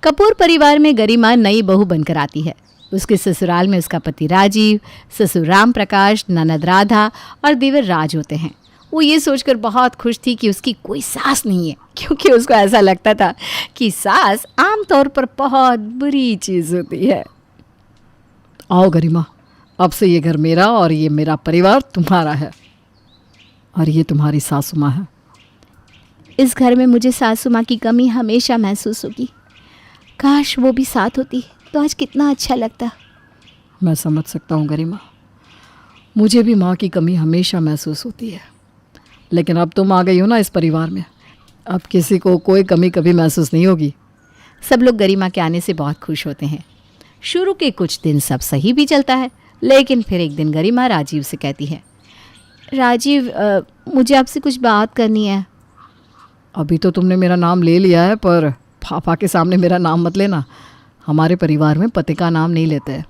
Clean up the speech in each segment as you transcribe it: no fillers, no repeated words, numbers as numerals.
कपूर परिवार में गरिमा नई बहू बनकर आती है। उसके ससुराल में उसका पति राजीव, ससुर राम प्रकाश, ननद राधा और देवर राज होते हैं। वो ये सोचकर बहुत खुश थी कि उसकी कोई सास नहीं है, क्योंकि उसको ऐसा लगता था कि सास आमतौर पर बहुत बुरी चीज़ होती है। आओ गरिमा, अब से ये घर मेरा और ये मेरा परिवार तुम्हारा है, और ये तुम्हारी सासू माँ है। इस घर में मुझे सासू माँ की कमी हमेशा महसूस होगी। काश वो भी साथ होती तो आज कितना अच्छा लगता। मैं समझ सकता हूँ गरिमा, मुझे भी माँ की कमी हमेशा महसूस होती है, लेकिन अब तुम आ गई हो ना इस परिवार में, अब किसी को कोई कमी कभी महसूस नहीं होगी। सब लोग गरिमा के आने से बहुत खुश होते हैं। शुरू के कुछ दिन सब सही भी चलता है, लेकिन फिर एक दिन गरिमा राजीव से कहती है, राजीव मुझे आपसे कुछ बात करनी है। अभी तो तुमने मेरा नाम ले लिया है, पर पापा के सामने मेरा नाम मत लेना। हमारे परिवार में पति का नाम नहीं लेते हैं।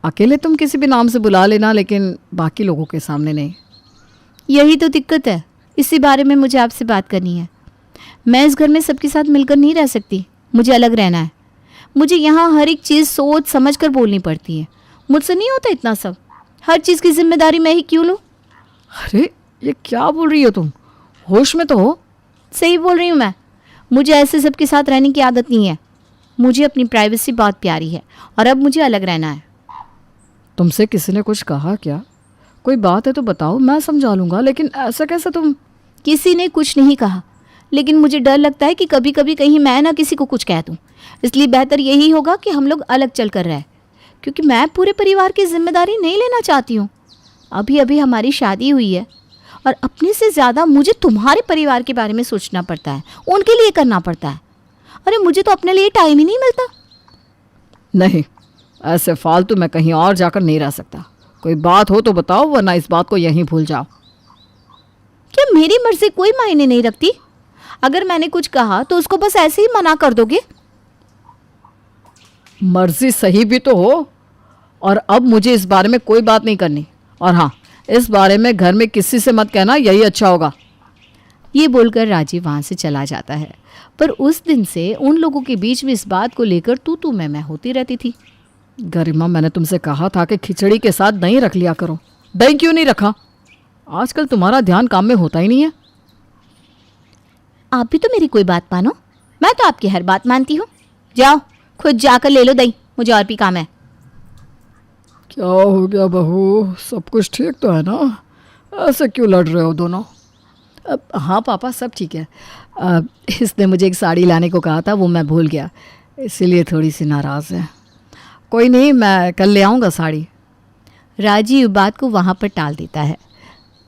अकेले तुम किसी भी नाम से बुला लेना, लेकिन बाकी लोगों के सामने नहीं। यही तो दिक्कत है, इसी बारे में मुझे आपसे बात करनी है। मैं इस घर में सबके साथ मिलकर नहीं रह सकती, मुझे अलग रहना है। मुझे यहाँ हर एक चीज़ सोच समझ कर बोलनी पड़ती है। मुझसे नहीं होता इतना सब, हर चीज़ की जिम्मेदारी मैं ही क्यों लूँ। अरे ये क्या बोल रही हो तुम, होश में तो हो। सही बोल रही हूँ मैं, मुझे ऐसे सबके साथ रहने की आदत नहीं है। मुझे अपनी प्राइवेसी बहुत प्यारी है और अब मुझे अलग रहना है। तुमसे किसी ने कुछ कहा क्या? कोई बात है तो बताओ, मैं समझा लूँगा, लेकिन ऐसा कैसे तुम। किसी ने कुछ नहीं कहा, लेकिन मुझे डर लगता है कि कभी कभी कहीं मैं ना किसी को कुछ कह दूँ। इसलिए बेहतर यही होगा कि हम लोग अलग चल कर रहें, क्योंकि मैं पूरे परिवार की जिम्मेदारी नहीं लेना चाहती हूँ। अभी अभी हमारी शादी हुई है और अपने से ज़्यादा मुझे तुम्हारे परिवार के बारे में सोचना पड़ता है, उनके लिए करना पड़ता है। अरे मुझे तो अपने लिए टाइम ही नहीं मिलता। नहीं, ऐसे फालतू मैं कहीं और जाकर नहीं रह सकता। कोई बात हो तो बताओ, वरना इस बात को यहीं भूल जाओ। क्या मेरी मर्जी कोई मायने नहीं रखती? अगर मैंने कुछ कहा तो उसको बस ऐसे ही मना कर दोगे? मर्जी सही भी तो हो, और अब मुझे इस बारे में कोई बात नहीं करनी। और हाँ, इस बारे में घर में किसी से मत कहना, यही अच्छा होगा। ये बोलकर राजीव वहाँ से चला जाता है। पर उस दिन से उन लोगों के बीच में इस बात को लेकर तू मैं होती रहती थी। गरिमा, मैंने तुमसे कहा था कि खिचड़ी के साथ दही रख लिया करो। दही क्यों नहीं रखा? आजकल तुम्हारा ध्यान काम में होता ही नहीं है। आप भी तो मेरी कोई बात मानो, मैं तो आपकी हर बात मानती हूँ। जाओ खुद जाकर ले लो दही, मुझे और भी काम है। क्या हो गया बहू, सब कुछ ठीक तो है ना? ऐसे क्यों लड़ रहे हो दोनों? हाँ पापा, सब ठीक है। इसने मुझे एक साड़ी लाने को कहा था, वो मैं भूल गया, इसीलिए थोड़ी सी नाराज़ है। कोई नहीं, मैं कल ले आऊँगा साड़ी। राजीव बात को वहाँ पर टाल देता है।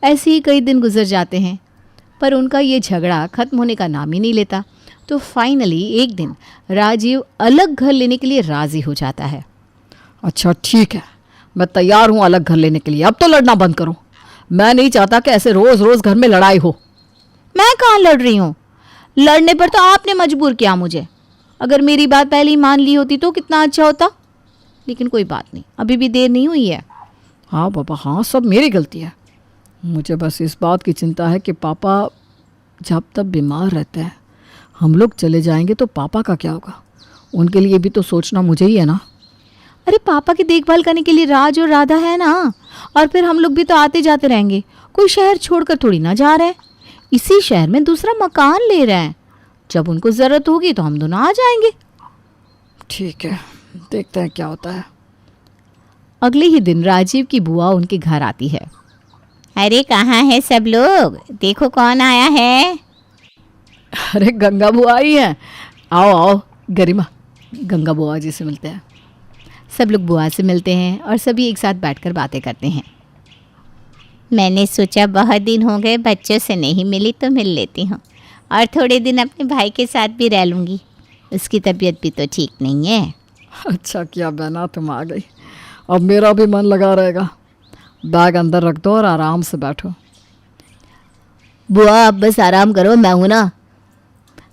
ऐसे ही कई दिन गुजर जाते हैं, पर उनका ये झगड़ा ख़त्म होने का नाम ही नहीं लेता। तो फाइनली एक दिन राजीव अलग घर लेने के लिए राज़ी हो जाता है। अच्छा ठीक है, मैं तैयार हूँ अलग घर लेने के लिए। अब तो लड़ना बंद करो, मैं नहीं चाहता कि ऐसे रोज़ रोज़ घर में लड़ाई हो। मैं कहाँ लड़ रही हूँ? लड़ने पर तो आपने मजबूर किया मुझे। अगर मेरी बात पहले ही मान ली होती तो कितना अच्छा होता। लेकिन कोई बात नहीं, अभी भी देर नहीं हुई है। हाँ पापा, हाँ, सब मेरी गलती है। मुझे बस इस बात की चिंता है कि पापा जब तक बीमार रहते हैं, हम लोग चले जाएंगे तो पापा का क्या होगा? उनके लिए भी तो सोचना मुझे ही है ना। अरे पापा की देखभाल करने के लिए राज और राधा है ना, और फिर हम लोग भी तो आते जाते रहेंगे। कोई शहर छोड़कर थोड़ी ना जा रहे हैं, इसी शहर में दूसरा मकान ले रहे हैं। जब उनको ज़रूरत होगी तो हम दोनों आ जाएंगे। ठीक है, देखते हैं क्या होता है। अगले ही दिन राजीव की बुआ उनके घर आती है। अरे कहाँ है सब लोग, देखो कौन आया है। अरे गंगा बुआ आई हैं। आओ आओ गरिमा, गंगा बुआ जी से मिलते हैं। सब लोग बुआ से मिलते हैं और सभी एक साथ बैठकर बातें करते हैं। मैंने सोचा बहुत दिन हो गए बच्चों से नहीं मिली तो मिल लेती हूँ, और थोड़े दिन अपने भाई के साथ भी रह लूँगी। उसकी तबीयत भी तो ठीक नहीं है। अच्छा किया बहना, तुम आ गई, अब मेरा भी मन लगा रहेगा। बैग अंदर रख दो और आराम से बैठो। बुआ आप बस आराम करो, मैं हूँ ना।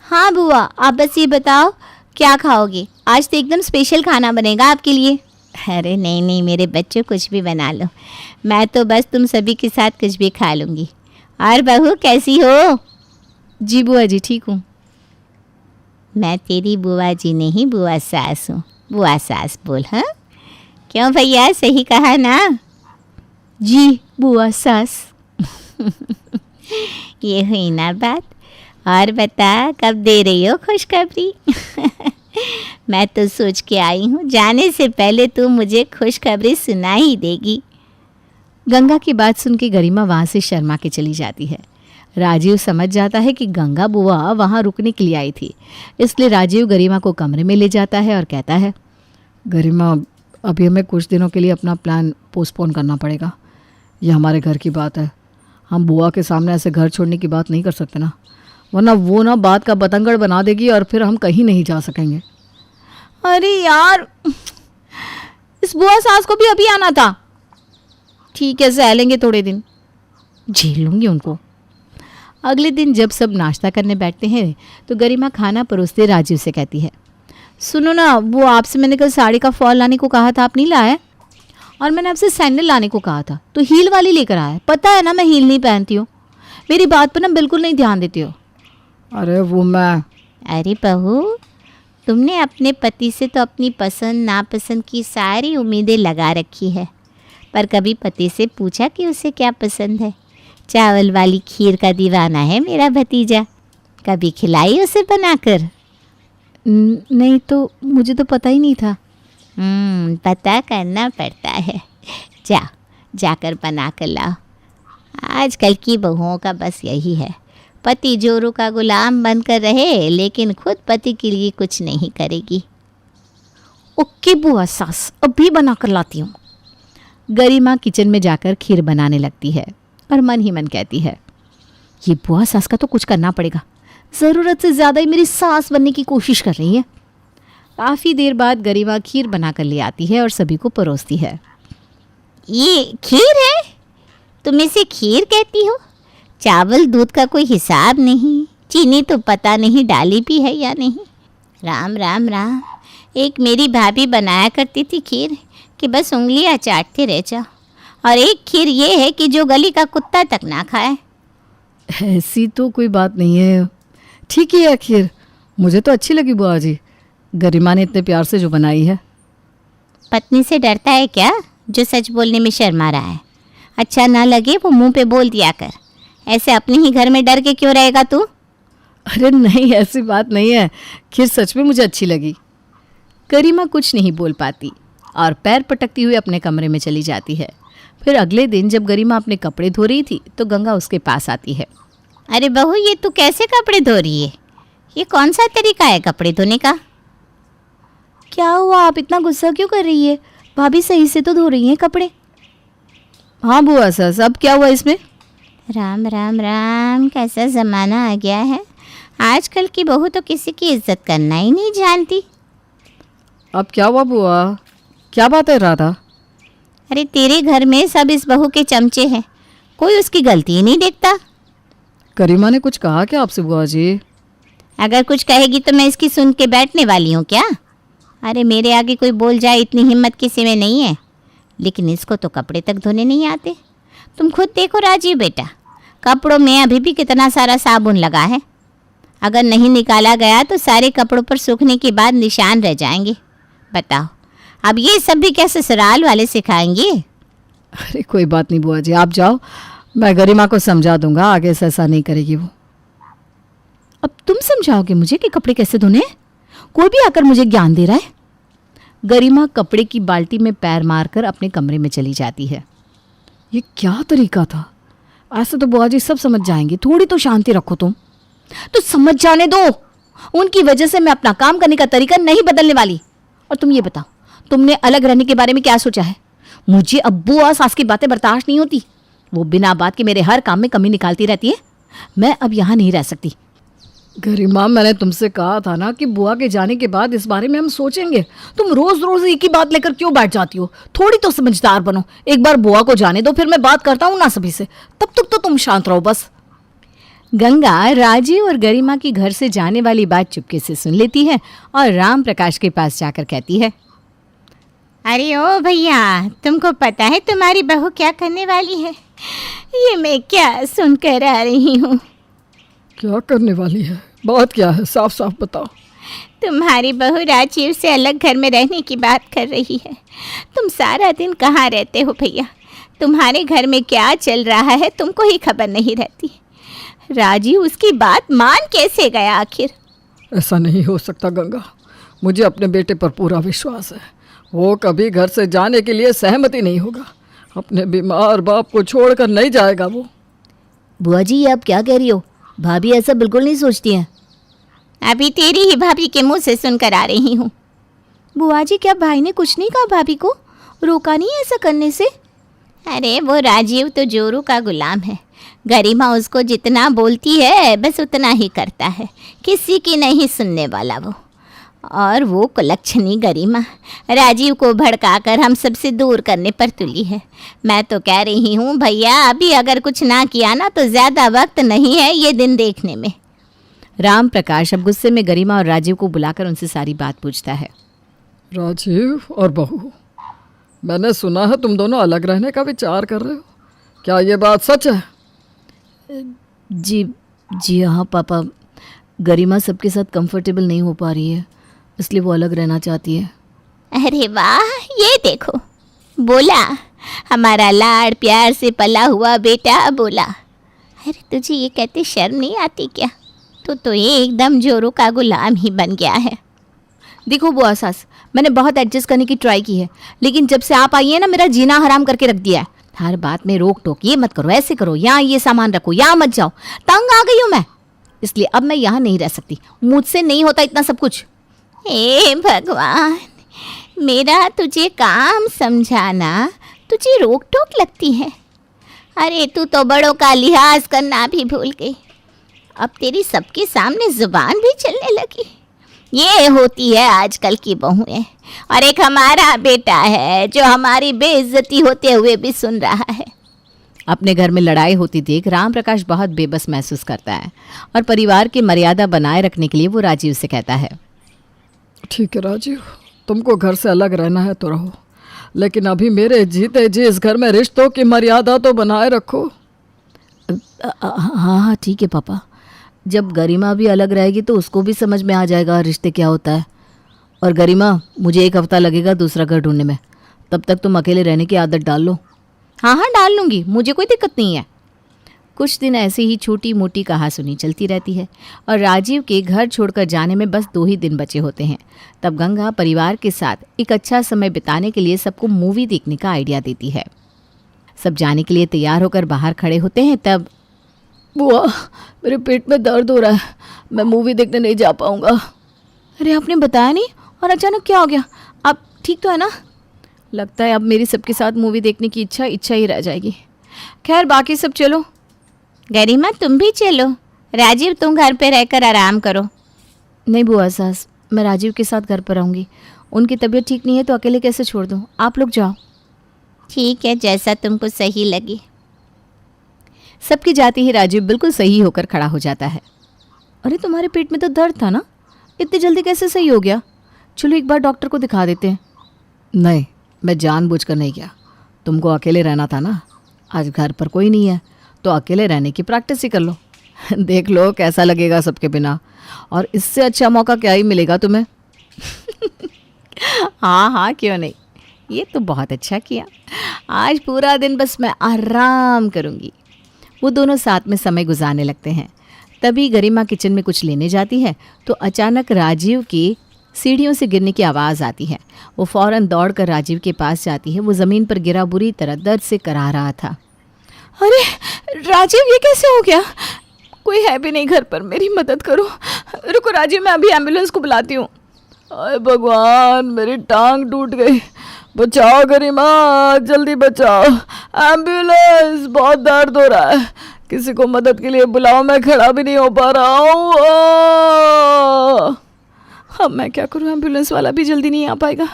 हाँ बुआ, आप बस ये बताओ क्या खाओगे? आज तो एकदम स्पेशल खाना बनेगा आपके लिए। अरे नहीं नहीं मेरे बच्चों, कुछ भी बना लो, मैं तो बस तुम सभी के साथ कुछ भी खा लूँगी। और बहू कैसी हो? जी बुआ जी ठीक हूँ। मैं तेरी बुआ जी नहीं, बुआ सास हूँ। बुआ सास बोल। हाँ, क्यों भैया, सही कहा ना? जी बुआ सास। ये हुई ना बात। और बता, कब दे रही हो खुशखबरी? मैं तो सोच के आई हूँ, जाने से पहले तू मुझे खुशखबरी सुना ही देगी। गंगा की बात सुन के गरिमा वहाँ से शर्मा के चली जाती है। राजीव समझ जाता है कि गंगा बुआ वहाँ रुकने के लिए आई थी, इसलिए राजीव गरिमा को कमरे में ले जाता है और कहता है, गरिमा, अभी हमें कुछ दिनों के लिए अपना प्लान पोस्टपोन करना पड़ेगा। ये हमारे घर की बात है। हम बुआ के सामने ऐसे घर छोड़ने की बात नहीं कर सकते ना, वरना वो ना बात का बतंगड़ बना देगी और फिर हम कहीं नहीं जा सकेंगे। अरे यार, इस बुआ सास को भी अभी आना था। ठीक है, सह लेंगे थोड़े दिन, झेल लूंगी उनको। अगले दिन जब सब नाश्ता करने बैठते हैं तो गरिमा खाना परोसते राजीव से कहती है, सुनो ना, वो आपसे मैंने कल साड़ी का फॉल लाने को कहा था, आप नहीं लाए? और मैंने आपसे सैंडल लाने को कहा था, तो हील वाली लेकर आया। पता है ना मैं हील नहीं पहनती हूँ। मेरी बात पर ना बिल्कुल नहीं ध्यान देती हो। अरे वो मैं अरे बहू, तुमने अपने पति से तो अपनी पसंद नापसंद की सारी उम्मीदें लगा रखी है, पर कभी पति से पूछा कि उसे क्या पसंद है? चावल वाली खीर का दीवाना है मेरा भतीजा। कभी खिलाई उसे बनाकर? नहीं तो, मुझे तो पता ही नहीं था। पता करना पड़ता है। जाकर बना कर लाओ। आजकल की बहुओं का बस यही है, पति जोरों का गुलाम बनकर रहे, लेकिन खुद पति के लिए कुछ नहीं करेगी। ओके बुआ सास, अभी बना कर लाती हूँ। गरिमा किचन में जाकर खीर बनाने लगती है और मन ही मन कहती है, ये बुआ सास का तो कुछ करना पड़ेगा। ज़रूरत से ज़्यादा ही मेरी सास बनने की कोशिश कर रही है। काफ़ी देर बाद गरिमा खीर बना कर ले आती है और सभी को परोसती है। ये खीर है? तुम इसे खीर कहती हो? चावल दूध का कोई हिसाब नहीं, चीनी तो पता नहीं डाली भी है या नहीं। राम राम राम। एक मेरी भाभी बनाया करती थी खीर कि बस उंगलियां चाटते रह जाओ, और एक खीर ये है कि जो गली का कुत्ता तक ना खाए। ऐसी तो कोई बात नहीं है, ठीक ही है खीर। मुझे तो अच्छी लगी बुआ जी, गरिमा ने इतने प्यार से जो बनाई है। पत्नी से डरता है क्या, जो सच बोलने में शर्मा रहा है? अच्छा ना लगे वो मुंह पे बोल दिया कर। ऐसे अपने ही घर में डर के क्यों रहेगा तू? अरे नहीं, ऐसी बात नहीं है, खीर सच में मुझे अच्छी लगी। गरिमा कुछ नहीं बोल पाती और पैर पटकती हुई अपने कमरे में चली जाती है। फिर अगले दिन जब गरिमा अपने कपड़े धो रही थी तो गंगा उसके पास आती है। अरे बहू, ये तू कैसे कपड़े धो रही है? ये कौन सा तरीका है कपड़े धोने का? क्या हुआ, आप इतना गुस्सा क्यों कर रही है? भाभी सही से तो धो रही हैं कपड़े। हाँ बुआ सास, अब क्या हुआ इसमें? राम राम राम, कैसा ज़माना आ गया है। आजकल की बहू तो किसी की इज्जत करना ही नहीं जानती। अब क्या हुआ बुआ, क्या बात है राधा? अरे तेरे घर में सब इस बहू के चमचे हैं, कोई उसकी गलती ही नहीं देखता। गरिमा ने कुछ कहा क्या आपसे बुआ जी? अगर कुछ कहेगी तो मैं इसकी सुन के बैठने वाली हूँ क्या? अरे मेरे आगे कोई बोल जाए इतनी हिम्मत किसी में नहीं है, लेकिन इसको तो कपड़े तक धोने नहीं आते। तुम खुद देखो राजीव बेटा, कपड़ों में अभी भी कितना सारा साबुन लगा है। अगर नहीं निकाला गया तो सारे कपड़ों पर सूखने के बाद निशान रह जाएंगे। बताओ, अब ये सब भी क्या ससुराल वाले सिखाएंगे? अरे कोई बात नहीं बुआ जी, आप जाओ, मैं गरिमा को समझा दूंगा, आगे से ऐसा नहीं करेगी वो। अब तुम समझाओगे मुझे कि कपड़े कैसे धोने हैं? कोई भी आकर मुझे ज्ञान दे रहा है। गरिमा कपड़े की बाल्टी में पैर मारकर अपने कमरे में चली जाती है। ये क्या तरीका था? ऐसे तो बुआ जी सब समझ जाएंगी, थोड़ी तो शांति रखो तुम। तो समझ जाने दो, उनकी वजह से मैं अपना काम करने का तरीका नहीं बदलने वाली। और तुम ये बताओ, तुमने अलग रहने के बारे में क्या सोचा है? मुझे अब बुआ सास की बातें बर्दाश्त नहीं होती। वो बिना बात के मेरे हर काम में कमी निकालती रहती है। मैं अब यहाँ नहीं रह सकती। गरिमा, मैंने तुमसे कहा था ना कि बुआ के जाने के बाद इस बारे में हम सोचेंगे। तुम रोज रोज एक ही बात लेकर क्यों बैठ जाती हो? थोड़ी तो समझदार बनो। एक बार बुआ को जाने दो, फिर मैं बात करता हूँ ना सभी से, तब तक तो तुम शांत रहो बस। गंगा राजीव और गरिमा की घर से जाने वाली बात चुपके से सुन लेती है और राम प्रकाश के पास जाकर कहती है, अरे ओ भैया, तुमको पता है तुम्हारी बहू क्या करने वाली है? ये मैं क्या सुनकर आ रही हूँ। क्या करने वाली है? बात क्या है, साफ साफ बताओ। तुम्हारी बहू राजीव से अलग घर में रहने की बात कर रही है। तुम सारा दिन कहाँ रहते हो भैया? तुम्हारे घर में क्या चल रहा है तुमको ही खबर नहीं रहती। राजीव उसकी बात मान कैसे गया आखिर? ऐसा नहीं हो सकता गंगा, मुझे अपने बेटे पर पूरा विश्वास है। वो कभी घर से जाने के लिए सहमति नहीं होगा। अपने बीमार बाप को छोड़कर नहीं जाएगा वो। बुआ जी, ये आप क्या कह रही हो? भाभी ऐसा बिल्कुल नहीं सोचती हैं। अभी तेरी ही भाभी के मुंह से सुनकर आ रही हूँ। बुआ जी, क्या भाई ने कुछ नहीं कहा भाभी को? रोका नहीं ऐसा करने से? अरे वो राजीव तो जोरू का गुलाम है। गरिमा उसको जितना बोलती है बस उतना ही करता है, किसी की नहीं सुनने वाला वो। और वो कुलक्षणी गरिमा राजीव को भड़काकर हम सबसे दूर करने पर तुली है। मैं तो कह रही हूँ भैया, अभी अगर कुछ ना किया ना तो ज़्यादा वक्त नहीं है ये दिन देखने में। राम प्रकाश अब गुस्से में गरिमा और राजीव को बुलाकर उनसे सारी बात पूछता है। राजीव और बहू, मैंने सुना है तुम दोनों अलग रहने का विचार कर रहे हो, क्या ये बात सच है? जी हाँ पापा, गरिमा सबके साथ कंफर्टेबल नहीं हो पा रही है, इसलिए वो अलग रहना चाहती है। अरे वाह, ये देखो, बोला हमारा लाड़ प्यार से पला हुआ बेटा बोला। अरे तुझे ये कहते शर्म नहीं आती क्या? तो ये एकदम जोरू का गुलाम ही बन गया है। देखो बुआ सास, मैंने बहुत एडजस्ट करने की ट्राई की है, लेकिन जब से आप आई है ना, मेरा जीना हराम करके रख दिया है। हर बात में रोक टोक, ये मत करो, ऐसे करो, यहाँ ये सामान रखो, यहाँ मत जाओ। तंग आ गई हूँ मैं, इसलिए अब मैं यहाँ नहीं रह सकती। मुझसे नहीं होता इतना सब कुछ। हे भगवान, मेरा तुझे काम समझाना तुझे रोक टोक लगती है? अरे तू तो बड़ों का लिहाज करना भी भूल गई। अब तेरी सबके सामने जुबान भी चलने लगी। ये होती है आजकल की बहुएं। और एक हमारा बेटा है जो हमारी बेइज्जती होते हुए भी सुन रहा है। अपने घर में लड़ाई होती देख राम प्रकाश बहुत बेबस महसूस करता है और परिवार की मर्यादा बनाए रखने के लिए वो राजीव से कहता है। ठीक है राजीव, तुमको घर से अलग रहना है तो रहो, लेकिन अभी मेरे जीते जी इस घर में रिश्तों की मर्यादा तो बनाए रखो। हाँ ठीक है पापा, जब गरिमा भी अलग रहेगी तो उसको भी समझ में आ जाएगा रिश्ते क्या होता है। और गरिमा, मुझे 1 हफ्ता लगेगा दूसरा घर ढूंढने में, तब तक तुम अकेले रहने की आदत डाल लो। हाँ डाल लूँगी, मुझे कोई दिक्कत नहीं है। कुछ दिन ऐसे ही छोटी मोटी कहासुनी चलती रहती है और राजीव के घर छोड़कर जाने में बस 2 ही दिन बचे होते हैं। तब गंगा परिवार के साथ एक अच्छा समय बिताने के लिए सबको मूवी देखने का आइडिया देती है। सब जाने के लिए तैयार होकर बाहर खड़े होते हैं। तब बुआ, मेरे पेट में दर्द हो रहा है, मैं मूवी देखने नहीं जा पाऊँगा। अरे आपने बताया नहीं, और अचानक क्या हो गया? आप ठीक तो है ना? लगता है अब मेरी सबके साथ मूवी देखने की इच्छा ही रह जाएगी। खैर बाकी सब चलो। गरिमा तुम भी चलो, राजीव तुम घर पे रहकर आराम करो। नहीं बुआ सास, मैं राजीव के साथ घर पर रहूँगी। उनकी तबीयत ठीक नहीं है तो अकेले कैसे छोड़ दूँ? आप लोग जाओ। ठीक है, जैसा तुमको सही लगे। सबकी जाते ही राजीव बिल्कुल सही होकर खड़ा हो जाता है। अरे तुम्हारे पेट में तो दर्द था ना, इतनी जल्दी कैसे सही हो गया? चलो एक बार डॉक्टर को दिखा देते हैं। नहीं, मैं जानबूझकर नहीं गया, तुमको अकेले रहना था ना। आज घर पर कोई नहीं है तो अकेले रहने की प्रैक्टिस ही कर लो। देख लो कैसा लगेगा सबके बिना, और इससे अच्छा मौका क्या ही मिलेगा तुम्हें। हाँ क्यों नहीं, ये तो बहुत अच्छा किया। आज पूरा दिन बस मैं आराम करूँगी। वो दोनों साथ में समय गुजारने लगते हैं। तभी गरिमा किचन में कुछ लेने जाती है तो अचानक राजीव की सीढ़ियों से गिरने की आवाज़ आती है। वो फौरन दौड़कर राजीव के पास जाती है। वो ज़मीन पर गिरा बुरी तरह दर्द से कराह रहा था। अरे राजीव, ये कैसे हो गया? कोई है भी नहीं घर पर, मेरी मदद करो। रुको राजीव, मैं अभी एम्बुलेंस को बुलाती हूँ। अरे भगवान, मेरी टांग टूट गई, बचाओ गरिमा, जल्दी बचाओ, एम्बुलेंस, बहुत दर्द हो रहा है, किसी को मदद के लिए बुलाओ, मैं खड़ा भी नहीं हो पा रहा हूँ। अब मैं क्या करूँ, एम्बुलेंस वाला भी जल्दी नहीं आ पाएगा।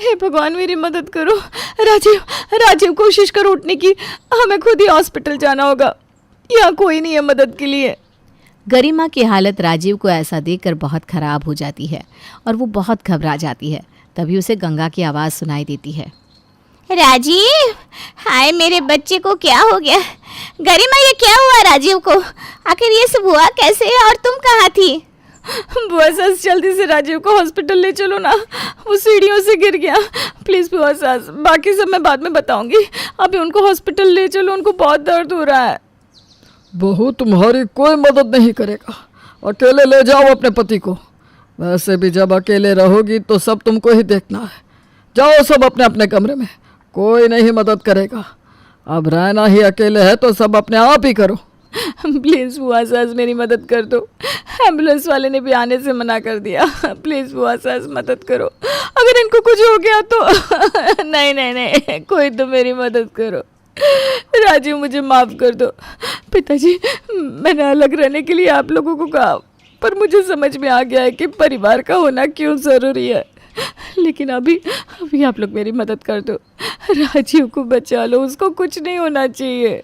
हे भगवान, मेरी मदद करो। राजीव कोशिश करो उठने की, हमें खुद ही हॉस्पिटल जाना होगा, यहाँ कोई नहीं है मदद के लिए। गरिमा की हालत राजीव को ऐसा देखकर बहुत ख़राब हो जाती है और वो बहुत घबरा जाती है। तभी उसे गंगा की आवाज़ सुनाई देती है। राजीव, हाय मेरे बच्चे को क्या हो गया? गरिमा, ये क्या हुआ राजीव को? आखिर ये सब हुआ कैसे और तुम कहाँ थी? बुआ सास जल्दी से राजीव को हॉस्पिटल ले चलो ना, वो सीढ़ियों से गिर गया। प्लीज़ बुआ सास, बाकी सब मैं बाद में बताऊंगी, अभी उनको हॉस्पिटल ले चलो, उनको बहुत दर्द हो रहा है। बहू तुम्हारी कोई मदद नहीं करेगा, अकेले ले जाओ अपने पति को। वैसे भी जब अकेले रहोगी तो सब तुमको ही देखना है। जाओ सब अपने अपने कमरे में, कोई नहीं मदद करेगा। अब रहना ही अकेले है तो सब अपने आप ही करो। प्लीज़ बुआ सास मेरी मदद कर दो, एम्बुलेंस वाले ने भी आने से मना कर दिया। प्लीज़ बुआ सास मदद करो, अगर इनको कुछ हो गया तो। नहीं नहीं नहीं, कोई तो मेरी मदद करो। राजीव मुझे माफ़ कर दो। पिताजी, मैंने अलग रहने के लिए आप लोगों को कहा, पर मुझे समझ में आ गया है कि परिवार का होना क्यों ज़रूरी है। लेकिन अभी आप लोग मेरी मदद कर दो, राजीव को बचा लो, उसको कुछ नहीं होना चाहिए।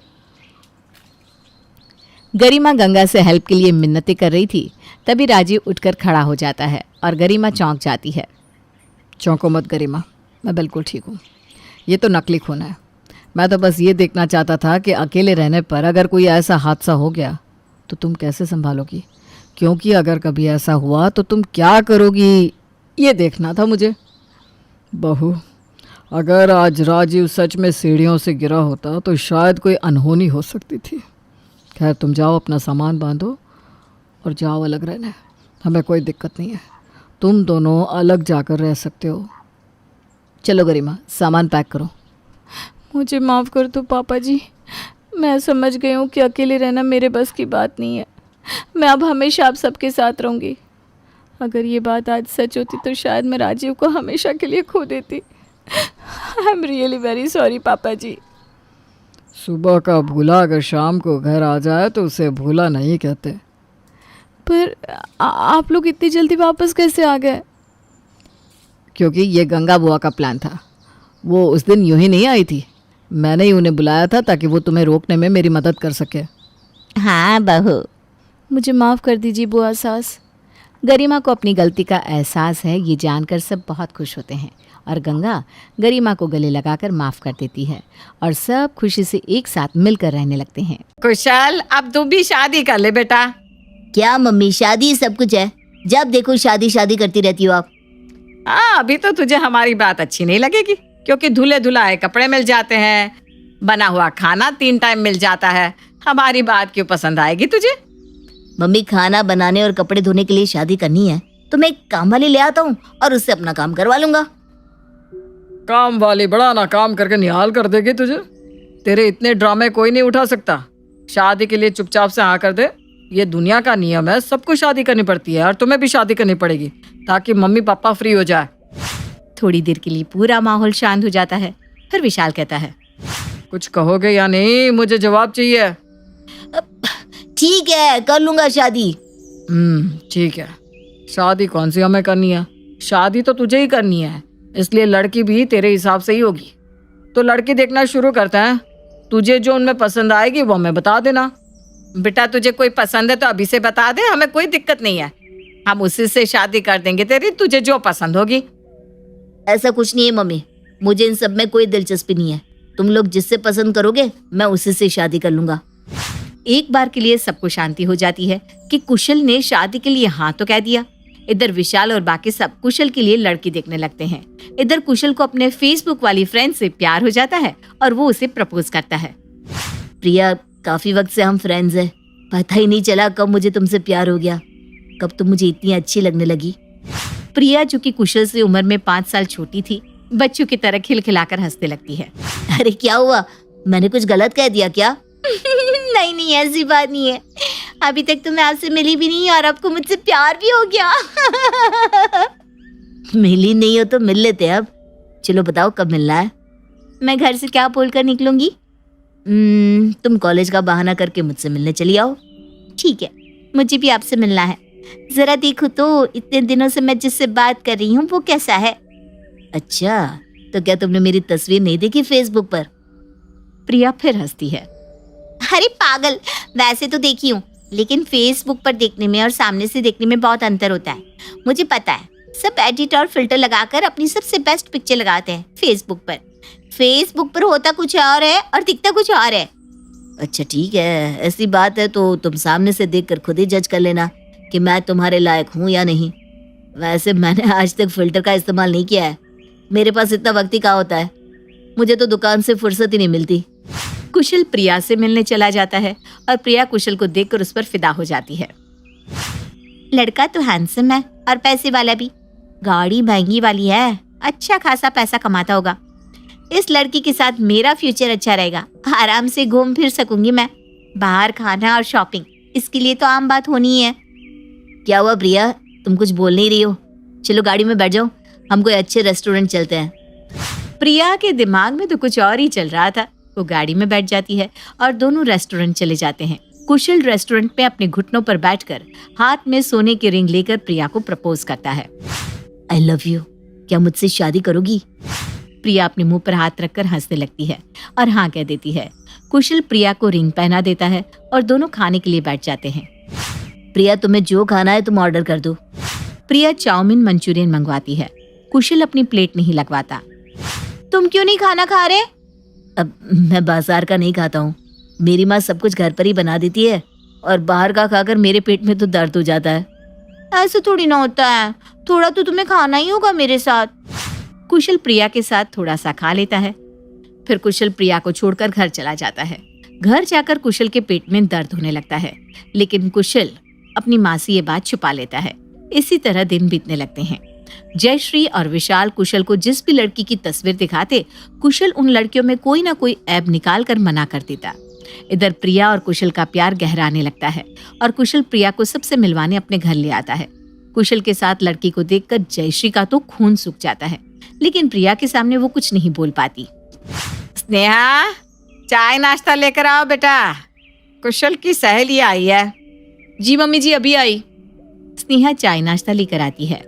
गरिमा गंगा से हेल्प के लिए मिन्नतें कर रही थी, तभी राजीव उठकर खड़ा हो जाता है और गरिमा चौंक जाती है। चौंको मत गरिमा, मैं बिल्कुल ठीक हूँ। ये तो नकली खून है। मैं तो बस ये देखना चाहता था कि अकेले रहने पर अगर कोई ऐसा हादसा हो गया तो तुम कैसे संभालोगी, क्योंकि अगर कभी ऐसा हुआ तो तुम क्या करोगी, ये देखना था मुझे। बहू, अगर आज राजीव सच में सीढ़ियों से गिरा होता तो शायद कोई अनहोनी हो सकती थी। खैर, तुम जाओ, अपना सामान बांधो और जाओ अलग रहने, हमें कोई दिक्कत नहीं है। तुम दोनों अलग जाकर रह सकते हो। चलो गरिमा, सामान पैक करो। मुझे माफ़ कर दो पापा जी, मैं समझ गई हूँ कि अकेले रहना मेरे बस की बात नहीं है। मैं अब हमेशा आप सबके साथ रहूँगी। अगर ये बात आज सच होती तो शायद मैं राजीव को हमेशा के लिए खो देती। I am really very sorry पापा जी। सुबह का भूला अगर शाम को घर आ जाए तो उसे भूला नहीं कहते। पर आप लोग इतनी जल्दी वापस कैसे आ गए? क्योंकि ये गंगा बुआ का प्लान था। वो उस दिन यूं ही नहीं आई थी, मैंने ही उन्हें बुलाया था ताकि वो तुम्हें रोकने में मेरी मदद कर सके। हाँ बहू, मुझे माफ़ कर दीजिए बुआ सास। गरिमा को अपनी गलती का एहसास है, ये जानकर सब बहुत खुश होते हैं और गंगा गरिमा को गले लगाकर माफ़ कर देती है और सब खुशी से एक साथ मिलकर रहने लगते हैं। कुशल, अब तू भी शादी कर ले बेटा। क्या मम्मी, शादी सब कुछ है, जब देखो शादी शादी करती रहती हो आप। हाँ, अभी तो तुझे हमारी बात अच्छी नहीं लगेगी, क्योंकि धुले धुलाए कपड़े मिल जाते हैं, बना हुआ खाना 3 टाइम मिल जाता है। हमारी बात क्यों पसंद आएगी तुझे? मम्मी, खाना बनाने और कपड़े धोने के लिए शादी करनी है तो मैं एक काम वाली ले आता हूँ और उससे अपना काम करवा लूंगा। काम वाली बड़ा ना काम करके निहाल कर देगी तुझे। तेरे इतने ड्रामे कोई नहीं उठा सकता। शादी के लिए चुपचाप से हाँ कर दे। ये दुनिया का नियम है, सबको शादी करनी पड़ती है और तुम्हें भी शादी करनी पड़ेगी ताकि मम्मी पापा फ्री हो जाए। थोड़ी देर के लिए पूरा माहौल शांत हो जाता है। फिर विशाल कहता है, कुछ कहोगे या नहीं? मुझे जवाब चाहिए। ठीक है, कर लूंगा शादी। ठीक है। शादी कौन सी हमें करनी है? शादी तो तुझे ही करनी है, इसलिए लड़की भी तेरे हिसाब से ही होगी। तो लड़की देखना शुरू करते हैं। तुझे जो उनमें पसंद आएगी वो हमें बता देना। बेटा, तुझे कोई पसंद है तो अभी से बता दे, हमें कोई दिक्कत नहीं है। हम उसी से शादी कर देंगे तेरी, तुझे जो पसंद होगी। ऐसा कुछ नहीं है मम्मी, मुझे इन सब में कोई दिलचस्पी नहीं है। तुम लोग जिससे पसंद करोगे मैं उसी से शादी कर लूंगा। एक बार के लिए सबको शांति हो जाती है कि कुशल ने शादी के लिए हाँ तो कह दिया। इधर विशाल और बाकी सब कुशल के लिए लड़की देखने लगते हैं। इधर कुशल को अपने फेसबुक वाली फ्रेंड से प्यार हो जाता है और वो उसे प्रपोज करता है। प्रिया, काफी वक्त से हम फ्रेंड्स हैं, पता ही नहीं चला कब मुझे तुमसे प्यार हो गया, कब तुम मुझे इतनी अच्छी लगने लगी। प्रिया, जो कि कुशल से उम्र में 5 साल छोटी थी, बच्चों की तरह खिलखिलाकर हंसने लगती है। अरे क्या हुआ, मैंने कुछ गलत कह दिया क्या? नहीं नहीं, ऐसी बात नहीं है। अभी तक तो मैं आपसे मिली भी नहीं और आपको मुझसे प्यार भी हो गया। मिली नहीं हो तो मिल लेते हैं अब। चलो बताओ कब मिलना है? मैं घर से क्या बोलकर निकलूंगी? तुम कॉलेज का बहाना करके मुझसे मिलने चली आओ। ठीक है, मुझे भी आपसे मिलना है। जरा देखो तो, इतने दिनों से मैं जिससे बात कर रही हूँ वो कैसा है? अच्छा, तो क्या तुमने मेरी तस्वीर नहीं देखी फेसबुक पर? प्रिया फिर हंसती है। अरे पागल, वैसे तो देखी हूँ, लेकिन फेसबुक पर देखने में और सामने से देखने में बहुत अंतर होता है। मुझे पता है, सब एडिट और फिल्टर लगाकर अपनी सबसे बेस्ट पिक्चर लगाते हैं फेसबुक पर। फेसबुक पर होता कुछ और है और दिखता कुछ और है। अच्छा ठीक है, ऐसी बात है तो तुम सामने से देखकर खुद ही जज कर लेना कि मैं तुम्हारे लायक हूँ या नहीं। वैसे मैंने आज तक फिल्टर का इस्तेमाल नहीं किया है, मेरे पास इतना वक्त ही कहाँ होता है, मुझे तो दुकान से फुर्सत ही नहीं मिलती। कुशल प्रिया से मिलने चला जाता है और प्रिया कुशल को देखकर उस पर फिदा हो जाती है। लड़का तो हैंडसम है और पैसे वाला भी, गाड़ी महंगी वाली है, अच्छा खासा पैसा कमाता होगा। इस लड़की के साथ मेरा फ्यूचर अच्छा रहेगा, आराम से घूम फिर सकूंगी मैं। बाहर खाना और शॉपिंग, इसके लिए तो आम बात होनी ही है। क्या हुआ प्रिया, तुम कुछ बोल नहीं रही हो? चलो गाड़ी में बैठ जाओ, हम कोई अच्छे रेस्टोरेंट चलते हैं। प्रिया के दिमाग में तो कुछ और ही चल रहा था। वो गाड़ी में बैठ जाती है और दोनों रेस्टोरेंट चले जाते हैं। कुशल रेस्टोरेंट में अपने घुटनों पर बैठकर हाथ में सोने की रिंग लेकर प्रिया को प्रपोज करता है। आई लव यू, क्या मुझसे शादी करोगी? प्रिया अपने मुंह पर हाथ रखकर हंसने लगती है और हाँ कह देती है। कुशल प्रिया को रिंग पहना देता है और दोनों खाने के लिए बैठ जाते हैं। प्रिया तुम्हें जो खाना है तुम ऑर्डर कर दो। प्रिया चाउमीन मंचूरियन मंगवाती है। कुशल अपनी प्लेट नहीं लगवाता। तुम क्यों नहीं खाना खा रहे? अब मैं बाजार का नहीं खाता हूँ, मेरी माँ सब कुछ घर पर ही बना देती है और बाहर का खाकर मेरे पेट में तो दर्द हो जाता है। ऐसे थोड़ी ना होता है, थोड़ा तो तुम्हें खाना ही होगा मेरे साथ। कुशल प्रिया के साथ थोड़ा सा खा लेता है। फिर कुशल प्रिया को छोड़कर घर चला जाता है। घर जाकर कुशल के पेट में दर्द होने लगता है, लेकिन कुशल अपनी माँ से ये बात छुपा लेता है। इसी तरह दिन बीतने लगते हैं। जयश्री और विशाल कुशल को जिस भी लड़की की तस्वीर दिखाते, कुशल उन लड़कियों में कोई ना कोई ऐब निकाल कर मना कर देता। इधर प्रिया और कुशल का प्यार गहराने लगता है और कुशल प्रिया को सबसे मिलवाने अपने घर ले आता है। कुशल के साथ लड़की को देखकर जयश्री का तो खून सूख जाता है, लेकिन प्रिया के सामने वो कुछ नहीं बोल पाती। स्नेहा, चाय नाश्ता लेकर आओ बेटा, कुशल की सहेली आई है। जी मम्मी जी, अभी आई। स्नेहा चाय नाश्ता लेकर आती है।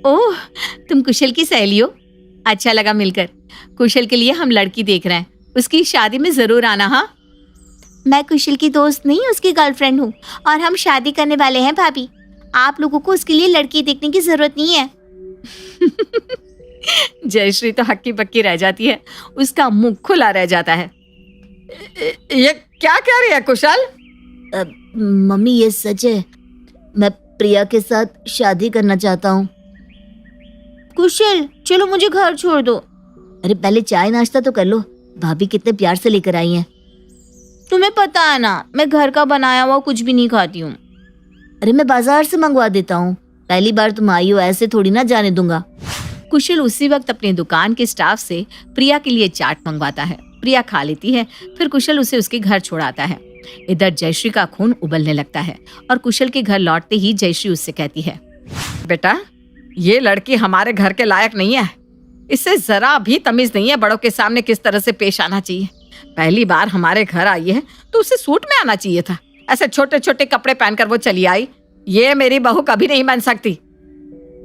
ओह, तुम कुशल की सहेली हो, अच्छा लगा मिलकर। कुशल के लिए हम लड़की देख रहे हैं, उसकी शादी में जरूर आना। हाँ, मैं कुशल की दोस्त नहीं, उसकी गर्लफ्रेंड हूँ और हम शादी करने वाले हैं भाभी। आप लोगों को उसके लिए लड़की देखने की जरूरत नहीं है। जयश्री तो हक्की बक्की रह जाती है, उसका मुंह खुला रह जाता है। ये क्या कह रही है कुशल? मम्मी ये सच है, मैं प्रिया के साथ शादी करना चाहता हूँ। कुशल चलो मुझे घर छोड़ दो। अरे पहले चाय नाश्ता तो कर लो, भाभी कितने प्यार से लेकर आई हैं। तुम्हें पता है ना, मैं घर का बनाया हुआ कुछ भी नहीं खाती हूँ। अरे मैं बाजार से मंगवा देता हूँ, पहली बार तुम आई हो, ऐसे थोड़ी ना जाने दूंगा। कुशल उसी वक्त अपने दुकान के स्टाफ से प्रिया के लिए चाट मंगवाता है। प्रिया खा लेती है, फिर कुशल उसे उसके घर छोड़ाता है। इधर जयश्री का खून उबलने लगता है और कुशल के घर लौटते ही जयश्री उससे कहती है, बेटा ये लड़की हमारे घर के लायक नहीं है, इससे जरा भी तमीज नहीं है बड़ों के सामने किस तरह से पेश आना चाहिए। पहली बार हमारे घर आई है तो उसे सूट में आना चाहिए था, ऐसे छोटे छोटे कपड़े पहनकर वो चली आई। ये मेरी बहू कभी नहीं बन सकती।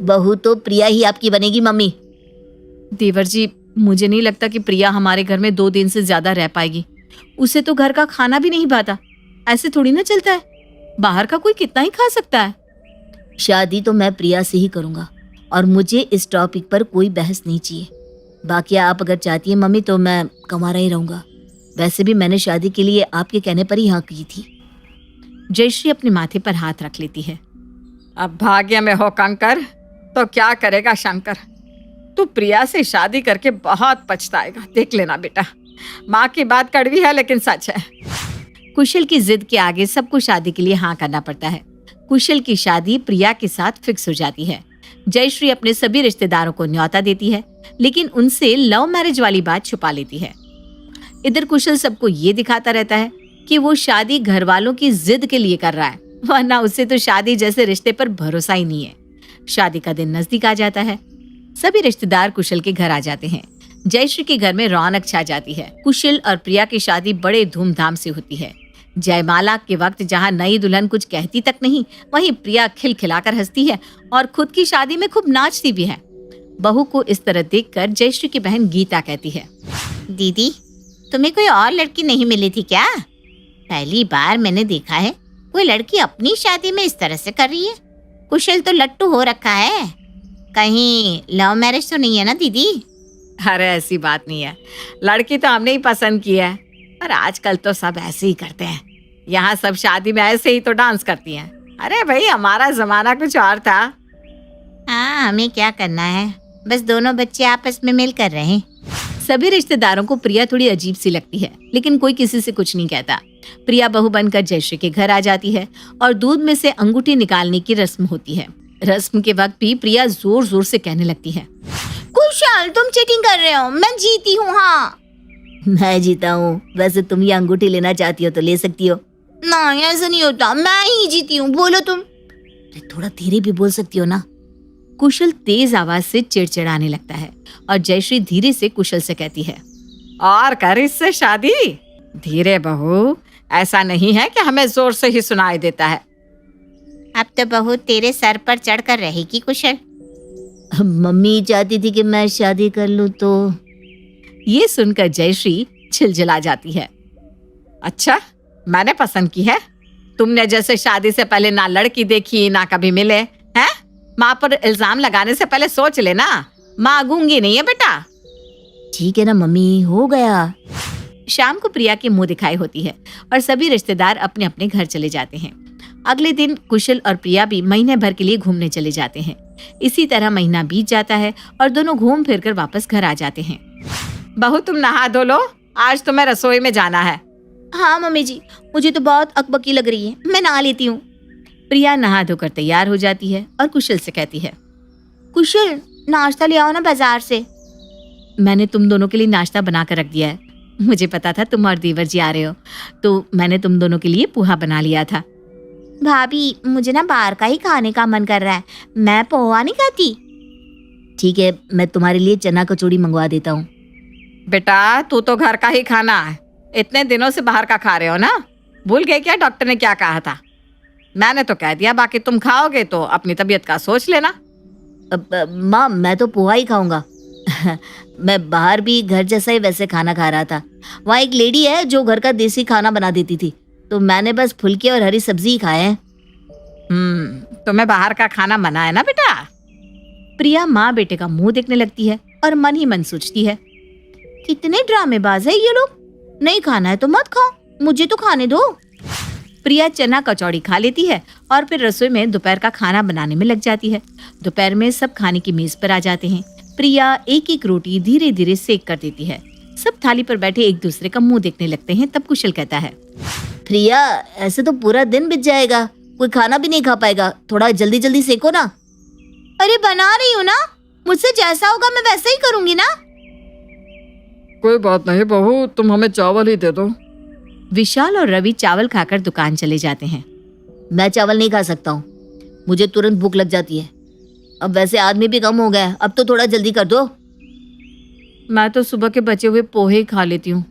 बहू तो प्रिया ही आपकी बनेगी मम्मी। देवर जी, मुझे नहीं लगता कि प्रिया हमारे घर में 2 दिन से ज्यादा रह पाएगी। उसे तो घर का खाना भी नहीं भाता, ऐसे थोड़ी ना चलता है, बाहर का कोई कितना ही खा सकता है। शादी तो मैं प्रिया से ही करूंगा और मुझे इस टॉपिक पर कोई बहस नहीं चाहिए। बाकी आप अगर चाहती हैं मम्मी तो मैं कमारा ही रहूंगा, वैसे भी मैंने शादी के लिए आपके कहने पर ही हाँ की थी। जयश्री अपने माथे पर हाथ रख लेती है। अब भाग्य में हो कंकर तो क्या करेगा शंकर, तू प्रिया से शादी करके बहुत पछताएगा, देख लेना बेटा। माँ की बात कड़वी है लेकिन सच है। कुशल की जिद के आगे सबको शादी के लिए हाँ करना पड़ता है। कुशल की शादी प्रिया के साथ फिक्स हो जाती है। जयश्री अपने सभी रिश्तेदारों को न्योता देती है, लेकिन उनसे लव मैरिज वाली बात छुपा लेती है। इधर कुशल सबको ये दिखाता रहता है कि वो शादी घर वालों की जिद के लिए कर रहा है, वरना उसे तो शादी जैसे रिश्ते पर भरोसा ही नहीं है। शादी का दिन नजदीक आ जाता है। सभी रिश्तेदार कुशल के घर आ जाते हैं। जयश्री के घर में रौनक छा जाती है। कुशल और प्रिया की शादी बड़े धूमधाम से होती है। जयमाला के वक्त जहाँ नई दुल्हन कुछ कहती तक नहीं, वहीं प्रिया खिलखिलाकर हंसती है और खुद की शादी में खूब नाचती भी है। बहू को इस तरह देखकर जयश्री की बहन गीता कहती है, दीदी तुम्हें कोई और लड़की नहीं मिली थी क्या? पहली बार मैंने देखा है कोई लड़की अपनी शादी में इस तरह से कर रही है। कुशल तो लट्टू हो रखा है, कहीं लव मैरिज तो नहीं है ना दीदी? अरे ऐसी बात नहीं है, लड़की तो हमने ही पसंद की है, पर आजकल तो सब ऐसे ही करते हैं। यहाँ सब शादी में ऐसे ही तो डांस करती हैं। अरे भाई, हमारा जमाना कुछ और था। हाँ, हमें क्या करना है, बस दोनों बच्चे आपस में मिल कर रहें। सभी रिश्तेदारों को प्रिया थोड़ी अजीब सी लगती है, लेकिन कोई किसी से कुछ नहीं कहता। प्रिया बहू बनकर जयश्री के घर आ जाती है और दूध में से अंगूठी निकालने की रस्म होती है। रस्म के वक्त भी प्रिया जोर जोर से कहने लगती है, कुशाल, तुम चीटिंग कर रहे हो, मैं जीती हूँ। हाँ, मैं जीता हूँ। वैसे तुम ये अंगूठी लेना चाहती हो तो ले सकती हो। नहीं, ऐसा नहीं होता, मैं ही जीती हूँ। बोलो तुम। अरे थोड़ा धीरे भी बोल सकती हो ना। कुशल तेज आवाज से चिड़चिड़ाने लगता है और जयश्री धीरे से कुशल से कहती है, और कर इससे शादी। धीरे बहू, ऐसा नहीं है कि हमें जोर से ही सुनाई देता है। अब तो बहू तेरे सर पर चढ़कर रहेगी कुशल। मम्मी चाहती थी कि मैं शादी कर लूँ तो। ये सुनकर जयश्री छिलझिला जाती है। अच्छा, मैंने पसंद की है? तुमने जैसे शादी से पहले ना लड़की देखी ना कभी मिले हैं। माँ पर इल्जाम लगाने से पहले सोच लेना। माँ गूंगी नहीं है बेटा। ठीक है ना मम्मी, हो गया। शाम को प्रिया की मुंह दिखाई होती है और सभी रिश्तेदार अपने अपने घर चले जाते हैं। अगले दिन कुशल और प्रिया भी महीने भर के लिए घूमने चले जाते हैं। इसी तरह महीना बीत जाता है और दोनों घूम फिर कर वापस घर आ जाते हैं। बहू, तुम नहा धो लो, आज तुम्हें रसोई में जाना है। हाँ मम्मी जी, मुझे तो बहुत अकबकी लग रही है, मैं नहा लेती हूँ। प्रिया नहा धोकर तैयार हो जाती है और कुशल से कहती है, कुशल, नाश्ता ले आओ ना बाजार से। मैंने तुम दोनों के लिए नाश्ता बना कर रख दिया है। मुझे पता था तुम और देवर जी आ रहे हो, तो मैंने तुम दोनों के लिए पोहा बना लिया था। भाभी, मुझे ना बाहर का ही खाने का मन कर रहा है, मैं पोहा नहीं खाती। ठीक है, मैं तुम्हारे लिए चना कचौड़ी मंगवा देता हूँ। बेटा, तू तो घर का ही खाना है। इतने दिनों से बाहर का खा रहे हो ना। भूल गए क्या डॉक्टर ने क्या कहा था? मैंने तो कह दिया, बाकी तुम खाओगे तो अपनी तबीयत का सोच लेना। माँ, मैं तो पोहा ही खाऊंगा। मैं बाहर भी घर जैसा ही वैसे खाना खा रहा था। वहाँ एक लेडी है जो घर का देसी खाना बना देती थी, तो मैंने बस फुलके और हरी सब्जी ही खाए हैं। तुम्हें बाहर का खाना मना है ना बेटा। प्रिया माँ बेटे का मुंह देखने लगती है और मन ही मन सोचती है, कितने ड्रामेबाज है ये लोग। नहीं खाना है तो मत खाओ, मुझे तो खाने दो। प्रिया चना कचौड़ी खा लेती है और फिर रसोई में दोपहर का खाना बनाने में लग जाती है। दोपहर में सब खाने की मेज पर आ जाते हैं। प्रिया एक एक रोटी धीरे धीरे सेक कर देती है। सब थाली पर बैठे एक दूसरे का मुंह देखने लगते हैं। तब कुशल कहता है, प्रिया, ऐसे तो पूरा दिन बीत जाएगा, कोई खाना भी नहीं खा पाएगा। थोड़ा जल्दी जल्दी सेको ना। अरे बना रही हूँ ना, मुझसे जैसा होगा मैं वैसा ही करूंगी ना। कोई बात नहीं बहू, तुम हमें चावल ही दे दो। विशाल और रवि चावल खाकर दुकान चले जाते हैं। मैं चावल नहीं खा सकता हूँ, मुझे तुरंत भूख लग जाती है। अब वैसे आदमी भी कम हो गया है, अब तो थोड़ा जल्दी कर दो। मैं तो सुबह के बचे हुए पोहे खा लेती हूँ।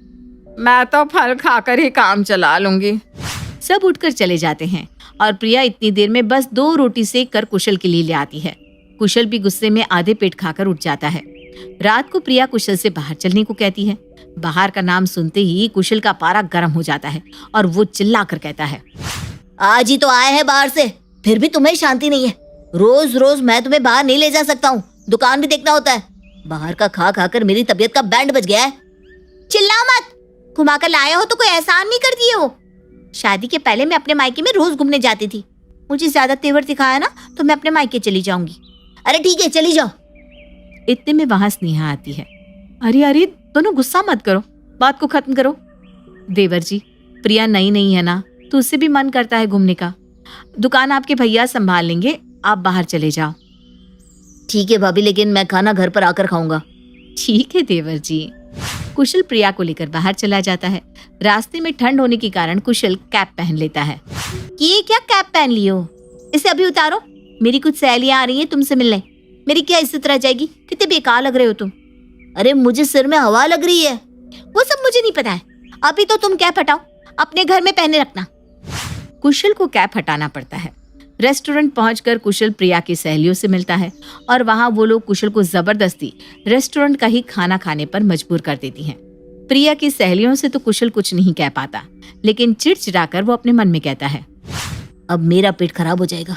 मैं तो फल खाकर ही काम चला लूंगी। सब उठकर चले जाते हैं और प्रिया इतनी देर में बस 2 रोटी सेक कर कुशल के लिए ले आती है। कुशल भी गुस्से में आधे पेट खाकर उठ जाता है। रात को प्रिया कुशल से बाहर चलने को कहती है। बाहर का नाम सुनते ही कुशल का पारा गर्म हो जाता है और वो चिल्लाकर कहता है, आज ही तो आए हैं बाहर से, फिर भी तुम्हें शांति नहीं है। रोज रोज मैं तुम्हें बाहर नहीं ले जा सकता हूँ, दुकान भी देखना होता है। बाहर का खा खाकर मेरी तबीयत का बैंड बज गया है। चिल्ला मत, घुमा कर लाए हो तो कोई एहसान नहीं करती है वो। शादी के पहले मैं अपने मायके में रोज घूमने जाती थी, मुझे ज्यादा तेवर दिखाया ना तो मैं अपने मायके चली जाऊंगी। अरे ठीक है, चली जाओ। इतने में वहां स्नेहा आती है। अरे अरे, दोनों गुस्सा मत करो, बात को खत्म करो। देवर जी, प्रिया नई नहीं है ना, तो उससे भी मन करता है घूमने का। दुकान आपके भैया संभाल लेंगे, आप बाहर चले जाओ। ठीक है भाभी, लेकिन मैं खाना घर पर आकर खाऊंगा। ठीक है देवर जी। कुशल प्रिया को लेकर बाहर चला जाता है। रास्ते में ठंड होने के कारण कुशल कैप पहन लेता है। ये क्या कैप पहन ली हो, इसे अभी उतारो। मेरी कुछ सहेलियां आ रही हैं तुमसे मिलने, मेरी क्या इज्जत रह जाएगी। कितने बेकार लग रहे हो तुम। अरे मुझे सिर में हवा लग रही है। वो सब मुझे नहीं पता है, अभी तो तुम कैप हटाओ, अपने घर में पहने रखना। कुशल को कैप हटाना पड़ता है। रेस्टोरेंट पहुंचकर कुशल प्रिया की सहेलियों से मिलता है और वहां वो लोग कुशल को जबरदस्ती रेस्टोरेंट का ही खाना खाने पर मजबूर कर देती हैं। प्रिया की सहेलियों से तो कुशल कुछ नहीं कह पाता, लेकिन चिड़चिड़ाकर वो अपने मन में कहता है, अब मेरा पेट खराब हो जाएगा,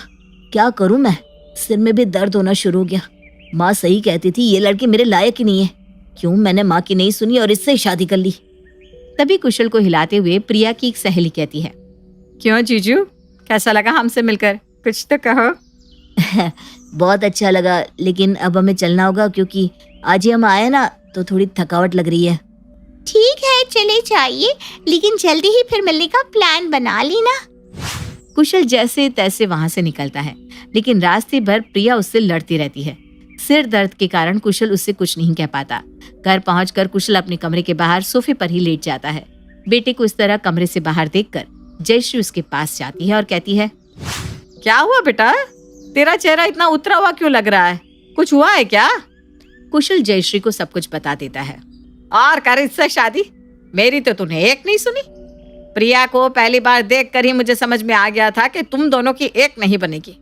क्या करूं मैं। सिर में भी दर्द होना शुरू हो गया। माँ सही कहती थी, ये लड़की मेरे लायक ही नहीं है। क्यों मैंने माँ की नहीं सुनी और इससे शादी कर ली। तभी कुशल को हिलाते हुए प्रिया की एक सहेली कहती है, क्यों जीजू, कैसा लगा हमसे मिलकर? कुछ तो कहो। बहुत अच्छा लगा, लेकिन अब हमें चलना होगा क्योंकि आज ही हम आए ना तो थोड़ी थकावट लग रही है। ठीक है चले जाइए, लेकिन जल्दी ही फिर मिलने का प्लान बना ली ना। कुशल जैसे तैसे वहां से निकलता है, लेकिन रास्ते भर प्रिया उससे लड़ती रहती है। सिर दर्द के कारण कुशल उससे कुछ नहीं कह पाता। घर पहुंचकर कुशल अपने कमरे के बाहर सोफे पर ही लेट जाता है। बेटे को इस तरह कमरे से बाहर देखकर जयश्री उसके पास जाती है और कहती है, क्या हुआ बेटा? तेरा चेहरा इतना उतरा हुआ क्यों लग रहा है? कुछ हुआ है क्या? कुशल जयश्री को सब कुछ बता देता है। और कर इससे शादी? मेरी तो तूने एक नहीं सुनी। प्रिया को पहली बार देखकर ही मुझे समझ में आ गया था कि तुम दोनों की एक नहीं बनेगी।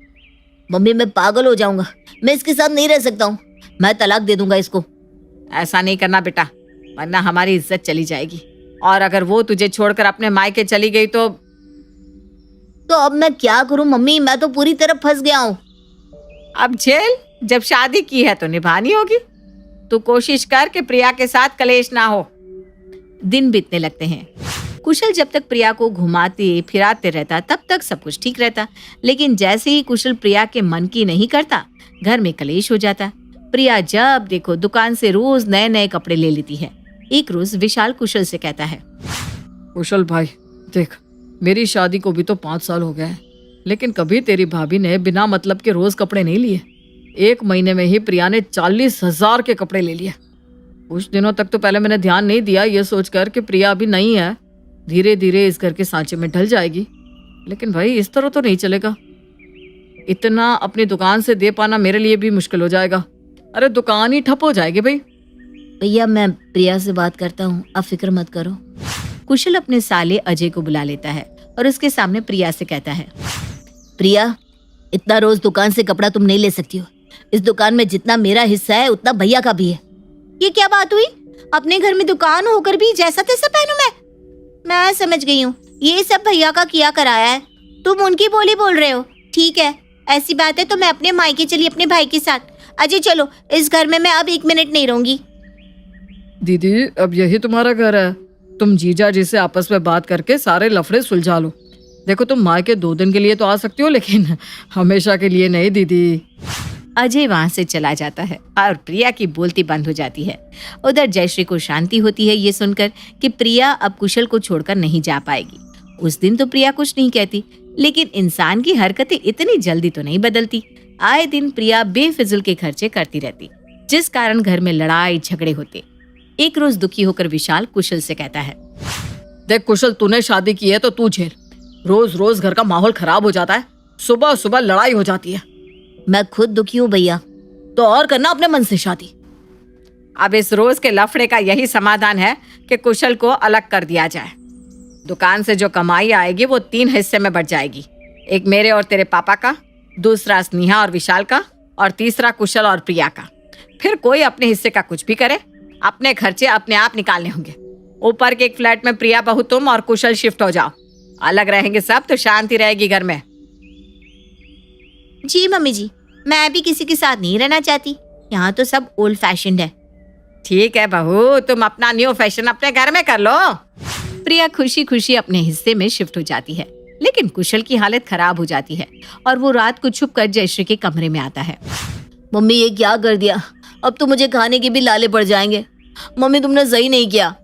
मम्मी मैं पागल हो जाऊंगा, मैं इसके साथ नहीं रह सकता हूँ, मैं तलाक दे दूंगा इसको। ऐसा नहीं करना बेटा, वरना हमारी इज्जत चली जाएगी। और अगर वो तुझे छोड़कर अपने मायके चली गई तो अब मैं क्या करूँ मम्मी, मैं तो पूरी तरह फंस गया हूँ। अब झेल, जब शादी की है तो निभानी होगी। तू कोशिश कर कि प्रिया के साथ कलेश ना हो। दिन बीतने लगते हैं। कुशल जब तक प्रिया को घुमाते फिराते रहता तब तक सब कुछ ठीक रहता, लेकिन जैसे ही कुशल प्रिया के मन की नहीं करता, घर में कलेश हो जाता। प्रिया जब देखो दुकान से रोज नए नए कपड़े ले लेती है। एक रोज विशाल कुशल से कहता है, कुशल भाई देख, मेरी शादी को भी तो 5 साल हो गए हैं, लेकिन कभी तेरी भाभी ने बिना मतलब के रोज कपड़े नहीं लिए। 1 महीने में ही प्रिया ने 40,000 के कपड़े ले लिए। कुछ दिनों तक तो पहले मैंने ध्यान नहीं दिया, ये सोचकर कि प्रिया अभी नहीं है, धीरे धीरे इस घर के सांचे में ढल जाएगी। लेकिन भाई इस तरह तो नहीं चलेगा। इतना अपनी दुकान से दे पाना मेरे लिए भी मुश्किल हो जाएगा। अरे दुकान ही ठप हो जाएगी भाई। भैया मैं प्रिया से बात करता हूँ, आप फिक्र मत करो। कुशल अपने साले अजय को बुला लेता है और उसके सामने प्रिया से कहता है, प्रिया इतना रोज दुकान से कपड़ा तुम नहीं ले सकती हो। इस दुकान में जितना मेरा हिस्सा है उतना भैया का भी है। ये क्या बात हुई? अपने घर में दुकान होकर भी जैसा तैसा पहनूं मैं समझ गई हूँ, ये सब भैया का किया कराया है। तुम उनकी बोली बोल रहे हो। ठीक है, ऐसी बात है तो मैं अपने मायके चली अपने भाई के साथ। अजय चलो, इस घर में मैं अब 1 मिनट नहीं रहूंगी। दीदी अब यही तुम्हारा घर है, तुम जीजा जी से आपस में बात करके सारे लफड़े सुलझा लो। देखो तुम मायके 2 दिन के लिए तो आ सकती हो, लेकिन हमेशा के लिए नहीं दीदी। अजय वहां से चला जाता है और प्रिया की बोलती बंद हो जाती है। उधर जयश्री को शांति होती है ये सुनकर कि प्रिया अब कुशल को छोड़कर नहीं जा पाएगी। उस दिन तो प्रिया कुछ नहीं कहती, लेकिन इंसान की हरकतें इतनी जल्दी तो नहीं बदलती। आए दिन प्रिया बेफिजुल के खर्चे करती रहती, जिस कारण घर में लड़ाई झगड़े होते। एक रोज दुखी होकर विशाल कुशल से कहता है, देख कुशल, तूने शादी की है तो तू झेल। रोज रोज घर का माहौल खराब हो जाता है, सुबह सुबह लड़ाई हो जाती है। मैं खुद दुखी हूँ भैया। तो और करना अपने मन से शादी। अब इस रोज के लफड़े का यही समाधान है कि कुशल को अलग कर दिया जाए। दुकान से जो कमाई आएगी वो 3 हिस्से में बट जाएगी। एक मेरे और तेरे पापा का, दूसरा स्नेहा और विशाल का, और तीसरा कुशल और प्रिया का। फिर कोई अपने हिस्से का कुछ भी करे, अपने खर्चे अपने आप निकालने होंगे। ऊपर के एक फ्लैट में प्रिया बहू तुम और कुशल शिफ्ट हो जाओ। अलग रहेंगे सब तो शांति रहेगी घर में। जी मम्मी जी, मैं भी किसी के साथ नहीं रहना चाहती। यहाँ तो सब ओल्ड फैशन्ड है। ठीक है बहू, तुम अपना न्यू फैशन अपने घर में कर लो। प्रिया खुशी खुशी अपने हिस्से में शिफ्ट हो जाती है, लेकिन कुशल की हालत खराब हो जाती है और वो रात को छुपकर जयश्री के कमरे में आता है। मम्मी ये क्या कर दिया, अब तो मुझे खाने के भी लाले पड़ जाएंगे। मम्मी तुमने सही नहीं किया।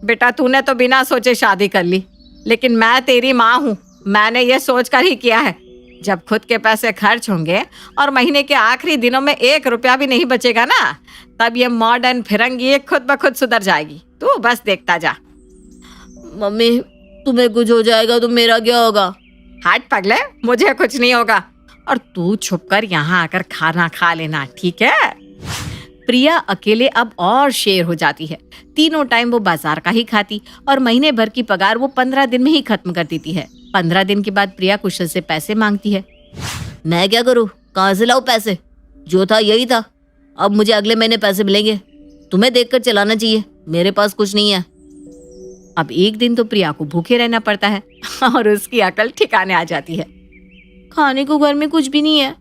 बेटा तूने तो बिना सोचे शादी कर ली, लेकिन मैं तेरी माँ हूँ, मैंने ये सोच कर ही किया है। जब खुद के पैसे खर्च होंगे और महीने के आखिरी दिनों में 1 रुपया भी नहीं बचेगा ना, तब ये मॉडर्न फिरंगी खुद ब खुद सुधर जाएगी। तू बस देखता जा। मम्मी तुम्हें कुछ हो जाएगा तो मेरा क्या होगा? हट पगले, मुझे कुछ नहीं होगा। और तू छुपकर यहाँ आकर खाना खा लेना, ठीक है? प्रिया अकेले अब और शेर हो जाती है। तीनों टाइम वो बाजार का ही खाती और महीने भर की पगार वो 15 दिन में ही खत्म कर देती है। 15 दिन के बाद प्रिया कुशल से पैसे मांगती है। मैं क्या करूँ, कहाँ से लाऊं पैसे? जो था यही था, अब मुझे अगले महीने पैसे मिलेंगे। तुम्हें देखकर चलाना चाहिए, मेरे पास कुछ नहीं है। अब एक दिन तो प्रिया को भूखे रहना पड़ता है और उसकी अकल ठिकाने आ जाती है। खाने को घर में कुछ भी नहीं है।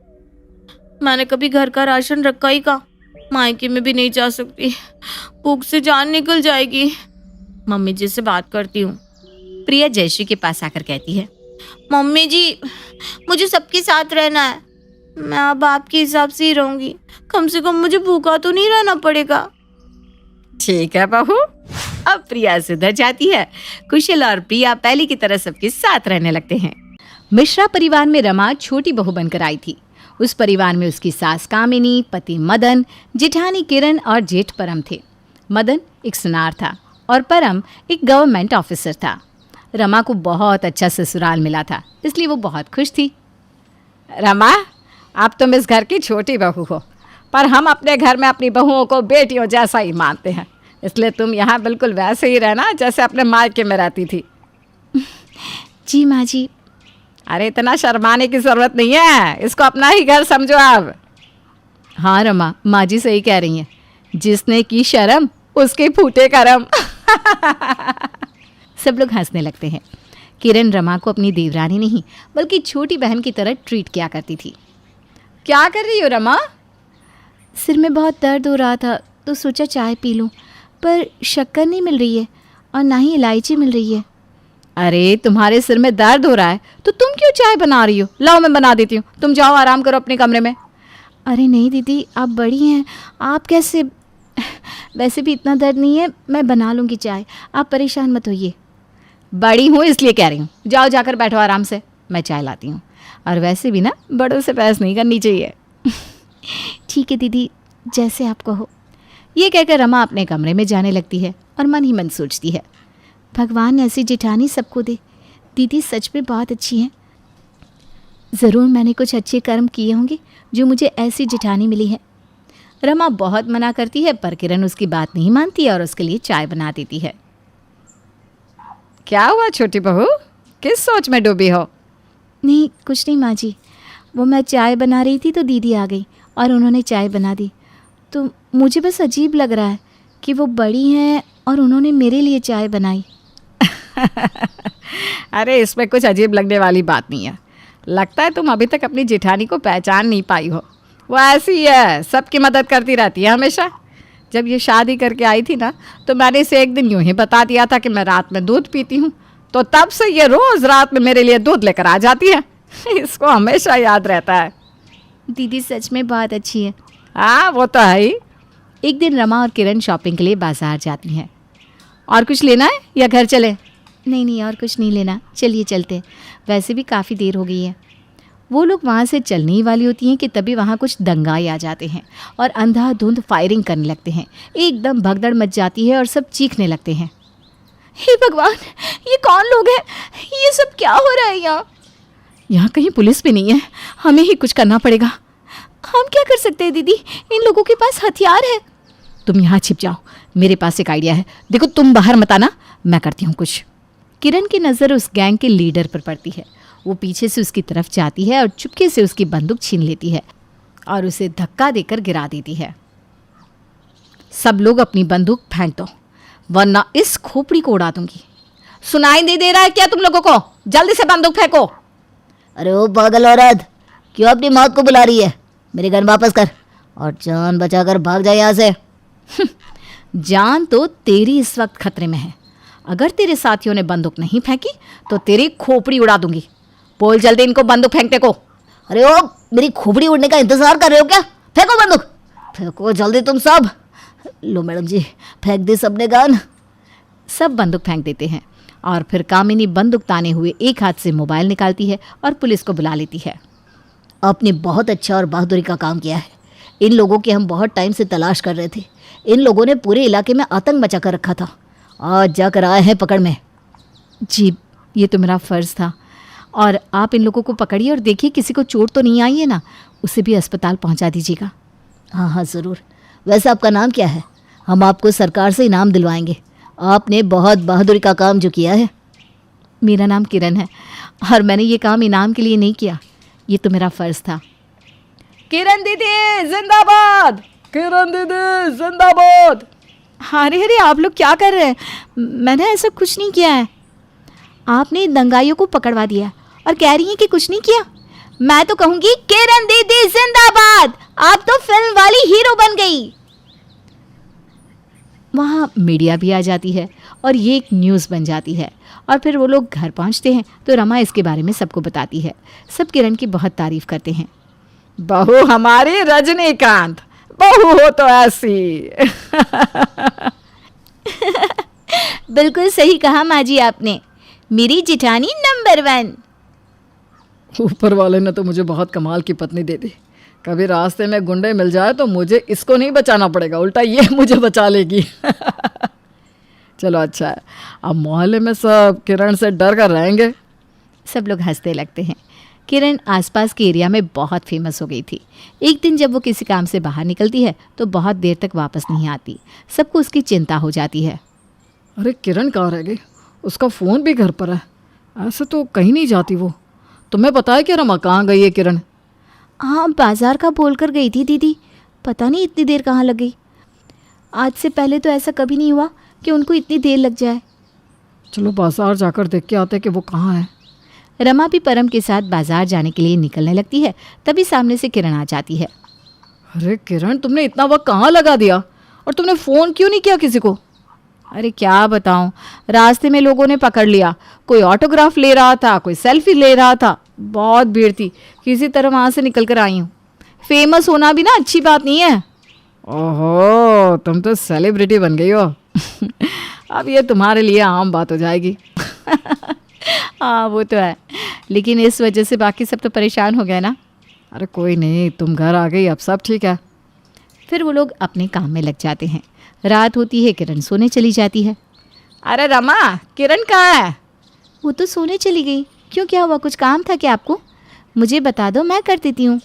मैंने कभी घर का राशन रखा ही कहाँ? मायके में भी नहीं जा सकती, भूख से जान निकल जाएगी। मम्मी जी से बात करती हूँ। प्रिया जयश्री के पास आकर कहती है, मम्मी जी, मुझे सबके साथ रहना है। मैं अब आपके हिसाब से ही रहूंगी। कम से कम मुझे भूखा तो नहीं रहना पड़ेगा। ठीक है बहू। अब प्रिया सुधर जाती है। कुशल और प्रिया पहले की तरह सबके साथ रहने लगते हैं। मिश्रा परिवार में रमा छोटी बहू बनकर आई थी। उस परिवार में उसकी सास कामिनी, पति मदन, जेठानी किरण और जेठ परम थे। मदन एक सुनार था और परम एक गवर्नमेंट ऑफिसर था। रमा को बहुत अच्छा ससुराल मिला था, इसलिए वो बहुत खुश थी। रमा, आप तुम इस घर की छोटी बहू हो, पर हम अपने घर में अपनी बहुओं को बेटियों जैसा ही मानते हैं। इसलिए तुम यहाँ बिल्कुल वैसे ही रहना जैसे अपने मायके में रहती थी। जी माँ जी। अरे इतना शर्माने की जरूरत नहीं है, इसको अपना ही घर समझो अब। हाँ रमा, माँ जी सही कह रही हैं। जिसने की शर्म उसके फूटे करम। सब लोग हंसने लगते हैं। किरण रमा को अपनी देवरानी नहीं बल्कि छोटी बहन की तरह ट्रीट किया करती थी। क्या कर रही हो रमा? सिर में बहुत दर्द हो रहा था तो सोचा चाय पी लूं, पर शक्कर नहीं मिल रही है और ना ही इलायची मिल रही है। अरे तुम्हारे सिर में दर्द हो रहा है तो तुम क्यों चाय बना रही हो? लाओ मैं बना देती हूँ, तुम जाओ आराम करो अपने कमरे में। अरे नहीं दीदी, आप बड़ी हैं, आप कैसे? वैसे भी इतना दर्द नहीं है, मैं बना लूँगी चाय, आप परेशान मत होइए। बड़ी हूँ इसलिए कह रही हूँ, जाओ जाकर बैठो आराम से, मैं चाय लाती हूँ। और वैसे भी ना बड़ों से बहस नहीं करनी चाहिए। ठीक है दीदी, जैसे आप कहो। ये कहकर रमा अपने कमरे में जाने लगती है और मन ही मन सोचती है, भगवान ऐसी जेठानी सबको दे। दीदी सच में बहुत अच्छी हैं। ज़रूर मैंने कुछ अच्छे कर्म किए होंगे जो मुझे ऐसी जेठानी मिली है। रमा बहुत मना करती है पर किरण उसकी बात नहीं मानती है और उसके लिए चाय बना देती है। क्या हुआ छोटी बहू, किस सोच में डूबी हो? नहीं कुछ नहीं माँ जी, वो मैं चाय बना रही थी तो दीदी आ गई और उन्होंने चाय बना दी। तो मुझे बस अजीब लग रहा है कि वो बड़ी हैं और उन्होंने मेरे लिए चाय बनाई। अरे इसमें कुछ अजीब लगने वाली बात नहीं है। लगता है तुम अभी तक अपनी जेठानी को पहचान नहीं पाई हो। वो ऐसी ही है, सबकी मदद करती रहती है हमेशा। जब ये शादी करके आई थी ना तो मैंने इसे एक दिन यूं ही बता दिया था कि मैं रात में दूध पीती हूँ, तो तब से ये रोज़ रात में मेरे लिए दूध लेकर आ जाती है। इसको हमेशा याद रहता है। दीदी सच में बहुत अच्छी है। हाँ वो तो है ही। एक दिन रमा और किरण शॉपिंग के लिए बाजार जाती हैं। और कुछ लेना है या घर चले? नहीं नहीं, और कुछ नहीं लेना, चलिए चलते हैं, वैसे भी काफ़ी देर हो गई है। वो लोग वहाँ से चलने ही वाली होती हैं कि तभी वहाँ कुछ दंगाई आ जाते हैं और अंधाधुंध फायरिंग करने लगते हैं। एकदम भगदड़ मच जाती है और सब चीखने लगते हैं। हे भगवान, ये कौन लोग हैं? ये सब क्या हो रहा है यहाँ? यहाँ कहीं पुलिस भी नहीं है, हमें ही कुछ करना पड़ेगा। हम क्या कर सकते हैं दीदी, इन लोगों के पास हथियार है। तुम यहाँ छिप जाओ, मेरे पास एक आइडिया है। देखो तुम बाहर मत आना, मैं करती हूँ कुछ। किरण की नज़र उस गैंग के लीडर पर पड़ती है। वो पीछे से उसकी तरफ जाती है और चुपके से उसकी बंदूक छीन लेती है और उसे धक्का देकर गिरा देती है। सब लोग अपनी बंदूक फेंक दो वरना इस खोपड़ी को उड़ा दूंगी। सुनाई नहीं दे रहा है क्या तुम लोगों को? जल्दी से बंदूक फेंको। अरे ओ पागल औरत, क्यों अपनी मौत को बुला रही है? मेरे घर वापस कर और जान बचाकर भाग जाए यहाँ से। जान तो तेरी इस वक्त खतरे में है। अगर तेरे साथियों ने बंदूक नहीं फेंकी तो तेरी खोपड़ी उड़ा दूंगी। बोल जल्दी इनको बंदूक फेंकने को। अरे ओ, मेरी खोपड़ी उड़ने का इंतजार कर रहे हो क्या? फेंको बंदूक, फेंको जल्दी तुम सब। लो मैडम जी, फेंक दी सबने गन। सब बंदूक फेंक देते हैं और फिर कामिनी बंदूक ताने हुए एक हाथ से मोबाइल निकालती है और पुलिस को बुला लेती है। आपने बहुत अच्छा और बहादुरी का काम किया है। इन लोगों की हम बहुत टाइम से तलाश कर रहे थे। इन लोगों ने पूरे इलाके में आतंक मचा कर रखा था। आज जाकर आए हैं पकड़ में। जी, ये तो मेरा फ़र्ज़ था। और आप इन लोगों को पकड़िए और देखिए किसी को चोट तो नहीं आई है ना, उसे भी अस्पताल पहुंचा दीजिएगा। हाँ हाँ ज़रूर। वैसे आपका नाम क्या है? हम आपको सरकार से इनाम दिलवाएंगे। आपने बहुत बहादुरी का काम जो किया है। मेरा नाम किरण है और मैंने ये काम इनाम के लिए नहीं किया, ये तो मेरा फ़र्ज़ था। किरण दीदी जिंदाबाद, किरण दीदी जिंदाबाद। अरे अरे, आप लोग क्या कर रहे हैं? मैंने ऐसा कुछ नहीं किया है। आपने दंगाइयों को पकड़वा दिया और कह रही हैं कि कुछ नहीं किया। मैं तो कहूँगी किरण दीदी जिंदाबाद, आप तो फिल्म वाली हीरो बन गई। वहाँ मीडिया भी आ जाती है और ये एक न्यूज़ बन जाती है। और फिर वो लोग घर पहुँचते हैं तो रमा इसके बारे में सबको बताती है। सब किरण की बहुत तारीफ करते हैं। बहू हमारी रजनीकांत, बहू हो तो ऐसी। बिल्कुल सही कहा माँ जी आपने, मेरी जिठानी नंबर 1। ऊपर वाले ने तो मुझे बहुत कमाल की पत्नी दे दी। कभी रास्ते में गुंडे मिल जाए तो मुझे इसको नहीं बचाना पड़ेगा, उल्टा ये मुझे बचा लेगी। चलो अच्छा है, अब मोहल्ले में सब किरण से डर कर रहेंगे। सब लोग हंसने लगते हैं। किरण आसपास के एरिया में बहुत फेमस हो गई थी। एक दिन जब वो किसी काम से बाहर निकलती है तो बहुत देर तक वापस नहीं आती। सबको उसकी चिंता हो जाती है। अरे किरण कहाँ रह गई? उसका फ़ोन भी घर पर है, ऐसे तो कहीं नहीं जाती वो। तुम्हें पता है कि रमा कहाँ गई है किरण? हाँ, बाजार का बोल कर गई थी दीदी, पता नहीं इतनी देर कहाँ लग गई। आज से पहले तो ऐसा कभी नहीं हुआ कि उनको इतनी देर लग जाए। चलो बाजार जाकर देख के आते हैं कि वो कहाँ है। रमा भी परम के साथ बाजार जाने के लिए निकलने लगती है। तभी सामने से किरण आ जाती है। अरे किरण, तुमने इतना वक्त कहाँ लगा दिया और तुमने फ़ोन क्यों नहीं किया किसी को? अरे क्या बताऊं, रास्ते में लोगों ने पकड़ लिया। कोई ऑटोग्राफ ले रहा था, कोई सेल्फी ले रहा था। बहुत भीड़ थी, किसी तरह वहाँ से निकल कर आई हूँ। फेमस होना भी ना अच्छी बात नहीं है। ओहो, तुम तो सेलिब्रिटी बन गई हो। अब ये तुम्हारे लिए आम बात हो जाएगी। हाँ वो तो है, लेकिन इस वजह से बाकी सब तो परेशान हो गए ना। अरे कोई नहीं, तुम घर आ गई, अब सब ठीक है। फिर वो लोग अपने काम में लग जाते हैं। रात होती है, किरण सोने चली जाती है। अरे रमा, किरण कहाँ है? वो तो सोने चली गई। क्यों, क्या हुआ? कुछ काम था क्या आपको? मुझे बता दो, मैं कर देती हूँ।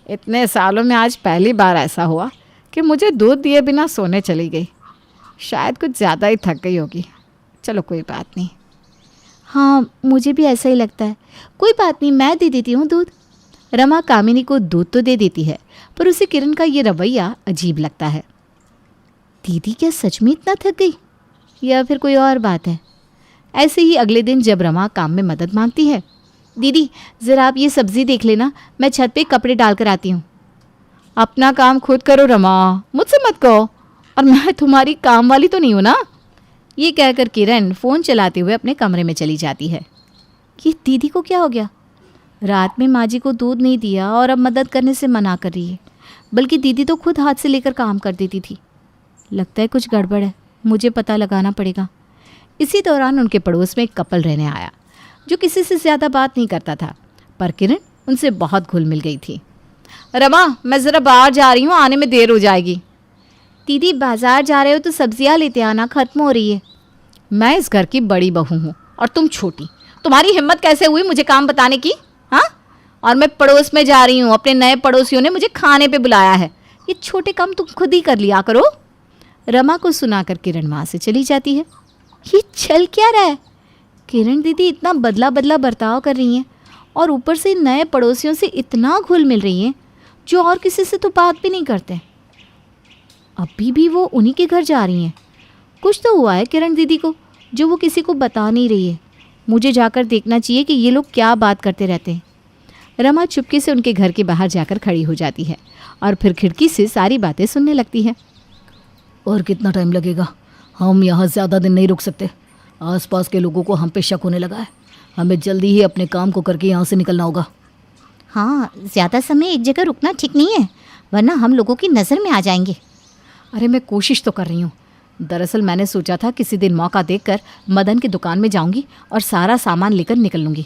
इतने सालों में आज पहली बार ऐसा हुआ कि मुझे दूध दिए बिना सोने चली गई। शायद कुछ ज़्यादा ही थक गई होगी। चलो कोई बात नहीं। हाँ, मुझे भी ऐसा ही लगता है। कोई बात नहीं, मैं दे देती हूँ दूध। रमा कामिनी को दूध तो दे देती है, पर उसे किरण का ये रवैया अजीब लगता है। दीदी क्या सच में इतना थक गई, या फिर कोई और बात है? ऐसे ही अगले दिन जब रमा काम में मदद मांगती है, दीदी ज़रा आप ये सब्ज़ी देख लेना, मैं छत पे कपड़े डाल कर आती हूँ। अपना काम खुद करो रमा, मुझसे मत कहो। और मैं तुम्हारी काम वाली तो नहीं हूँ ना। ये कहकर किरण फ़ोन चलाते हुए अपने कमरे में चली जाती है। ये दीदी को क्या हो गया? रात में माँ जी को दूध नहीं दिया और अब मदद करने से मना कर रही है। बल्कि दीदी तो खुद हाथ से लेकर काम कर देती थी। लगता है कुछ गड़बड़ है, मुझे पता लगाना पड़ेगा। इसी दौरान उनके पड़ोस में एक कपल रहने आया जो किसी से ज़्यादा बात नहीं करता था, पर किरण उनसे बहुत घुल मिल गई थी। रमा, मैं ज़रा बाहर जा रही हूँ, आने में देर हो जाएगी। दीदी बाजार जा रहे हो तो सब्जियां लेते आना, ख़त्म हो रही है। मैं इस घर की बड़ी बहू हूँ और तुम छोटी। तुम्हारी हिम्मत कैसे हुई मुझे काम बताने की? हाँ, और मैं पड़ोस में जा रही हूँ, अपने नए पड़ोसियों ने मुझे खाने पे बुलाया है। ये छोटे काम तुम खुद ही कर लिया करो। रमा को सुनाकर किरण वहाँ से चली जाती है। ये चल क्या रहा है? किरण दीदी इतना बदला बदला बर्ताव कर रही हैं और ऊपर से नए पड़ोसियों से इतना घुल मिल रही हैं जो और किसी से तो बात भी नहीं करते। अभी भी वो उन्हीं के घर जा रही हैं। कुछ तो हुआ है किरण दीदी को जो वो किसी को बता नहीं रही है। मुझे जाकर देखना चाहिए कि ये लोग क्या बात करते रहते हैं। रमा चुपके से उनके घर के बाहर जाकर खड़ी हो जाती है और फिर खिड़की से सारी बातें सुनने लगती है। और कितना टाइम लगेगा? हम यहाँ ज़्यादा दिन नहीं रुक सकते। आसपास के लोगों को हम पे शक होने लगा है। हमें जल्दी ही अपने काम को करके यहाँ से निकलना होगा। हाँ, ज़्यादा समय एक जगह रुकना ठीक नहीं है, वरना हम लोगों की नज़र में आ जाएंगे। अरे मैं कोशिश तो कर रही हूँ। दरअसल मैंने सोचा था किसी दिन मौका देखकर मदन की दुकान में जाऊंगी और सारा सामान लेकर निकल लूँगी,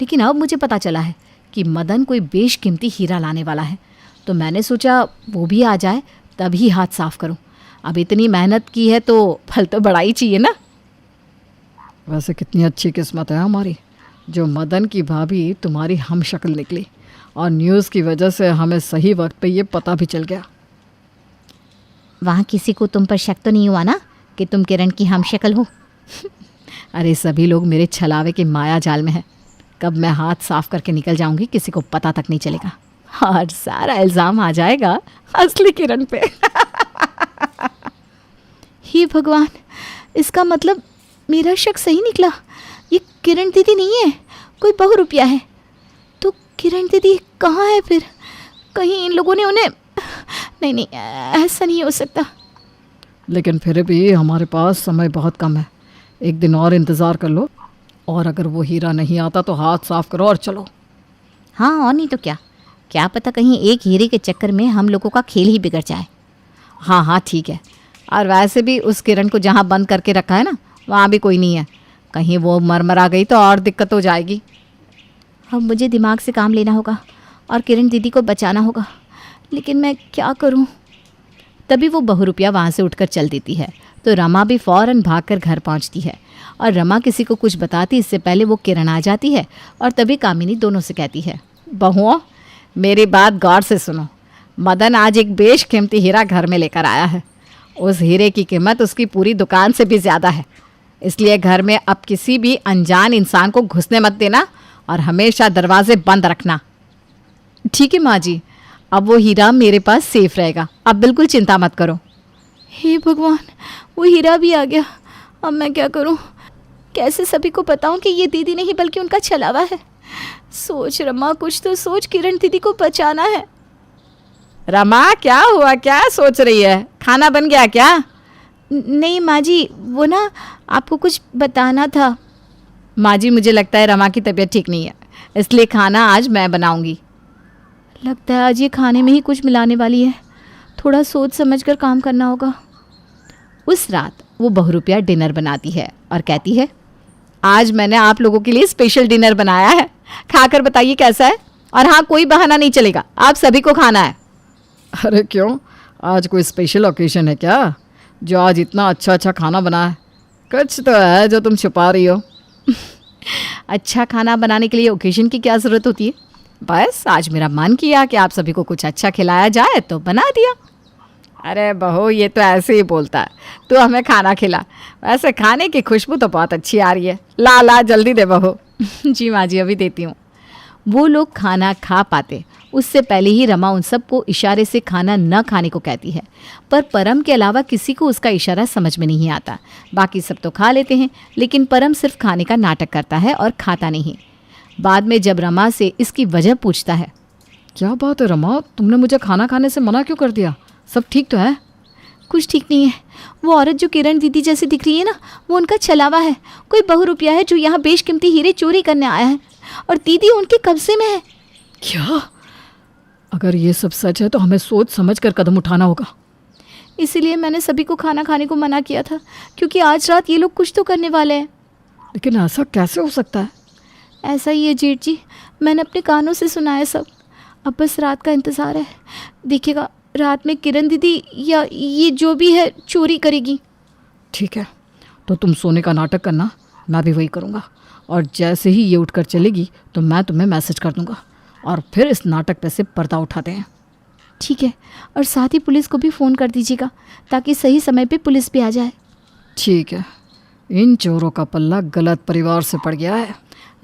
लेकिन अब मुझे पता चला है कि मदन कोई बेशकीमती हीरा लाने वाला है, तो मैंने सोचा वो भी आ जाए तभी हाथ साफ करूँ। अब इतनी मेहनत की है तो फल तो बड़ा ही चाहिए ना। वैसे कितनी अच्छी किस्मत है हमारी जो मदन की भाभी तुम्हारी हम शक्ल निकली और न्यूज़ की वजह से हमें सही वक्त पे ये पता भी चल गया। वहाँ किसी को तुम पर शक तो नहीं हुआ ना कि तुम किरण की हम शक्ल हो? अरे सभी लोग मेरे छलावे के माया जाल में हैं। कब मैं हाथ साफ करके निकल जाऊंगी किसी को पता तक नहीं चलेगा और सारा इल्ज़ाम आ जाएगा असली किरण पे। हे भगवान, इसका मतलब मेरा शक सही निकला। ये किरण दीदी नहीं है, कोई बहुरूपिया है। तो किरण दीदी कहाँ है फिर? कहीं इन लोगों ने उन्हें... नहीं, ऐसा नहीं हो सकता। लेकिन फिर भी हमारे पास समय बहुत कम है। एक दिन और इंतज़ार कर लो, और अगर वो हीरा नहीं आता तो हाथ साफ करो और चलो। हाँ और नहीं तो क्या, क्या पता कहीं एक हीरे के चक्कर में हम लोगों का खेल ही बिगड़ जाए। हाँ हाँ ठीक है। और वैसे भी उस किरण को जहाँ बंद करके रखा है ना, वहाँ भी कोई नहीं है। कहीं वो मर आ गई तो और दिक्कत हो जाएगी। अब मुझे दिमाग से काम लेना होगा और किरण दीदी को बचाना होगा, लेकिन मैं क्या करूं? तभी वो बहुरूपिया वहाँ से उठकर चल देती है तो रमा भी फ़ौरन भागकर घर पहुँचती है। और रमा किसी को कुछ बताती इससे पहले वो किरण आ जाती है और तभी कामिनी दोनों से कहती है, बहुओं मेरी बात गौर से सुनो। मदन आज एक बेशकीमती हीरा घर में लेकर आया है। उस हीरे की कीमत उसकी पूरी दुकान से भी ज़्यादा है। इसलिए घर में अब किसी भी अनजान इंसान को घुसने मत देना और हमेशा दरवाजे बंद रखना। ठीक है माँ जी, अब वो हीरा मेरे पास सेफ रहेगा, आप बिल्कुल चिंता मत करो। हे भगवान, वो हीरा भी आ गया। अब मैं क्या करूं? कैसे सभी को बताऊं कि ये दीदी नहीं बल्कि उनका छलावा है? सोच रमा, कुछ तो सोच, किरण दीदी को बचाना है। रमा क्या हुआ, क्या सोच रही है? खाना बन गया क्या? नहीं माँ जी, वो ना आपको कुछ बताना था। माँ जी मुझे लगता है रमा की तबीयत ठीक नहीं है, इसलिए खाना आज मैं बनाऊंगी। लगता है आज ये खाने में ही कुछ मिलाने वाली है। थोड़ा सोच समझकर काम करना होगा। उस रात वो बहुरूपिया डिनर बनाती है और कहती है, आज मैंने आप लोगों के लिए स्पेशल डिनर बनाया है, खाकर बताइए कैसा है। और हाँ, कोई बहाना नहीं चलेगा, आप सभी को खाना है। अरे क्यों, आज कोई स्पेशल ओकेजन है क्या जो आज इतना अच्छा खाना बना है? कुछ तो है जो तुम छुपा रही हो। अच्छा खाना बनाने के लिए ओकेजन की क्या ज़रूरत होती है? बस आज मेरा मन किया कि आप सभी को कुछ अच्छा खिलाया जाए तो बना दिया। अरे बहू, ये तो ऐसे ही बोलता है, तू हमें खाना खिला। वैसे खाने की खुशबू तो बहुत अच्छी आ रही है। ला ला जल्दी दे बहू। जी माँ जी, अभी देती हूँ। वो लोग खाना खा पाते उससे पहले ही रमा उन सबको इशारे से खाना न खाने को कहती है, पर परम के अलावा किसी को उसका इशारा समझ में नहीं आता। बाकी सब तो खा लेते हैं, लेकिन परम सिर्फ खाने का नाटक करता है और खाता नहीं। बाद में जब रमा से इसकी वजह पूछता है, क्या बात है रमा, तुमने मुझे खाना खाने से मना क्यों कर दिया? सब ठीक तो है? कुछ ठीक नहीं है। वो औरत जो किरण दीदी जैसी दिख रही है ना, वो उनका छलावा है। कोई बहुरूपिया है जो यहाँ बेशकीमती हीरे चोरी करने आया है और दीदी उनके कब्जे में है। क्या? अगर ये सब सच है तो हमें सोच समझ कर कदम उठाना होगा। इसीलिए मैंने सभी को खाना खाने को मना किया था, क्योंकि आज रात ये लोग कुछ तो करने वाले हैं। लेकिन ऐसा कैसे हो सकता है? ऐसा ही है जेठ जी, मैंने अपने कानों से सुना है सब। अब बस रात का इंतज़ार है। देखिएगा, रात में किरण दीदी या ये जो भी है चोरी करेगी। ठीक है, तो तुम सोने का नाटक करना, मैं भी वही करूँगा। और जैसे ही ये उठकर चलेगी तो मैं तुम्हें मैसेज कर दूँगा और फिर इस नाटक पे से पर्दा उठाते हैं। ठीक है, और साथ ही पुलिस को भी फ़ोन कर दीजिएगा ताकि सही समय पे पुलिस भी आ जाए। ठीक है, इन चोरों का पल्ला गलत परिवार से पड़ गया है।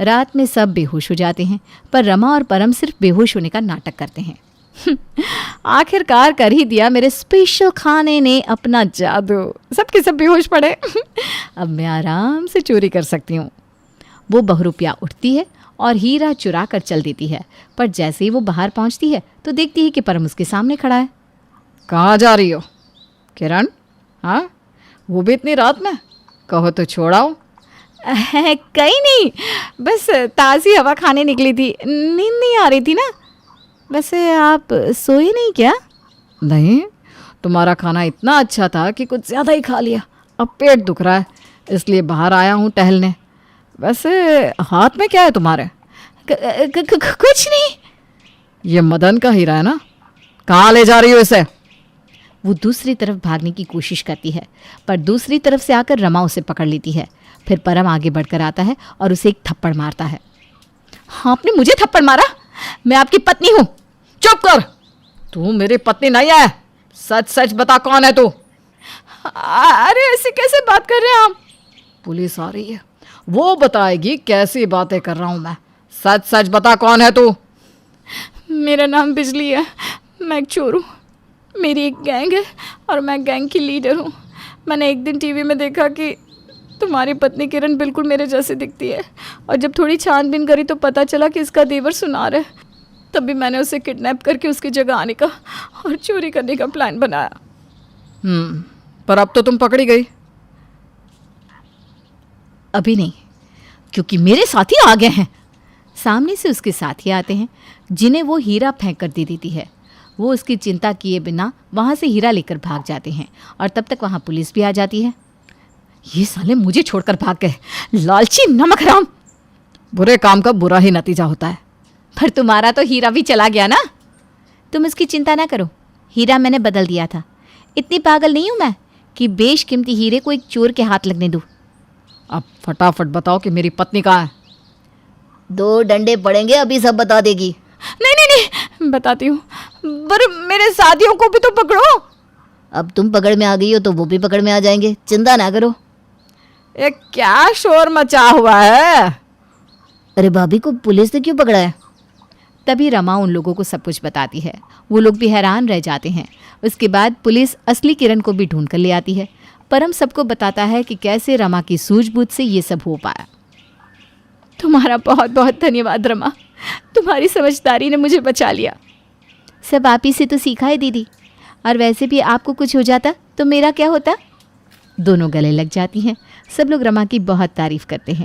रात में सब बेहोश हो जाते हैं, पर रमा और परम सिर्फ बेहोश होने का नाटक करते हैं। आखिरकार कर ही दिया मेरे स्पेशल खाने ने अपना जादू, सबके सब बेहोश पड़े। अब मैं आराम से चोरी कर सकती हूँ। वो बहुरूपिया उठती है और हीरा चुरा कर चल देती है, पर जैसे ही वो बाहर पहुँचती है तो देखती है कि परम उसके सामने खड़ा है। कहाँ जा रही हो किरण? हाँ, वो भी इतनी रात में? कहो तो छोड़ाओ। कहीं नहीं, बस ताज़ी हवा खाने निकली थी, नींद नहीं आ रही थी ना। वैसे आप सोए नहीं क्या? नहीं, तुम्हारा खाना इतना अच्छा था कि कुछ ज़्यादा ही खा लिया। अब पेट दुख रहा है, इसलिए बाहर आया हूँ टहलने। वैसे हाथ में क्या है तुम्हारे? कुछ नहीं। ये मदन का हीरा है ना? कहाँ ले जा रही हो इसे? वो दूसरी तरफ भागने की कोशिश करती है, पर दूसरी तरफ से आकर रमा उसे पकड़ लेती है। फिर परम आगे बढ़कर आता है और उसे एक थप्पड़ मारता है। हाँ, आपने मुझे थप्पड़ मारा? मैं आपकी पत्नी हूँ। चुप कर, तू मेरी पत्नी नहीं है। सच सच बता, कौन है तू? अरे ऐसे कैसे बात कर रहे हैं आप? पुलिस आ रही है, वो बताएगी कैसी बातें कर रहा हूँ मैं। सच सच बता, कौन है तू? मेरा नाम बिजली है, मैं एक चोर हूँ। मेरी एक गैंग है और मैं गैंग की लीडर हूँ। मैंने एक दिन टीवी में देखा कि तुम्हारी पत्नी किरण बिल्कुल मेरे जैसे दिखती है, और जब थोड़ी छानबीन करी तो पता चला कि इसका देवर सुनार है। तभी मैंने उसे किडनैप करके उसकी जगह आने का और चोरी करने का प्लान बनाया। पर अब तो तुम पकड़ी गई। अभी नहीं, क्योंकि मेरे साथी आ गए हैं। सामने से उसके साथी आते हैं जिन्हें वो हीरा फेंक कर दे देती है। वो उसकी चिंता किए बिना वहाँ से हीरा लेकर भाग जाते हैं और तब तक वहाँ पुलिस भी आ जाती है। ये साले मुझे छोड़कर भाग गए, लालची नमकहराम। बुरे काम का बुरा ही नतीजा होता है। पर तुम्हारा तो हीरा भी चला गया ना। तुम इसकी चिंता ना करो, हीरा मैंने बदल दिया था। इतनी पागल नहीं हूँ मैं कि बेशकीमती हीरे को एक चोर के हाथ लगने दूँ। अब फटाफट बताओ कि मेरी पत्नी कहाँ है। 2 डंडे पड़ेंगे, अभी सब बता देगी। नहीं नहीं नहीं, बताती हूँ, पर मेरे साथियों को भी तो पकड़ो। अब तुम पकड़ में आ गई हो तो वो भी पकड़ में आ जाएंगे, चिंता ना करो। ये क्या शोर मचा हुआ है? अरे भाभी को पुलिस ने क्यों पकड़ा है? तभी रमा उन लोगों को सब कुछ बताती है। वो लोग भी हैरान रह जाते हैं। उसके बाद पुलिस असली किरण को भी ढूंढ कर ले आती है। परम सबको बताता है कि कैसे रमा की सूझबूझ से ये सब हो पाया। तुम्हारा बहुत बहुत धन्यवाद रमा, तुम्हारी समझदारी ने मुझे बचा लिया। सब आप ही से तो सीखा है दीदी, और वैसे भी आपको कुछ हो जाता तो मेरा क्या होता। दोनों गले लग जाती हैं। सब लोग रमा की बहुत तारीफ करते हैं।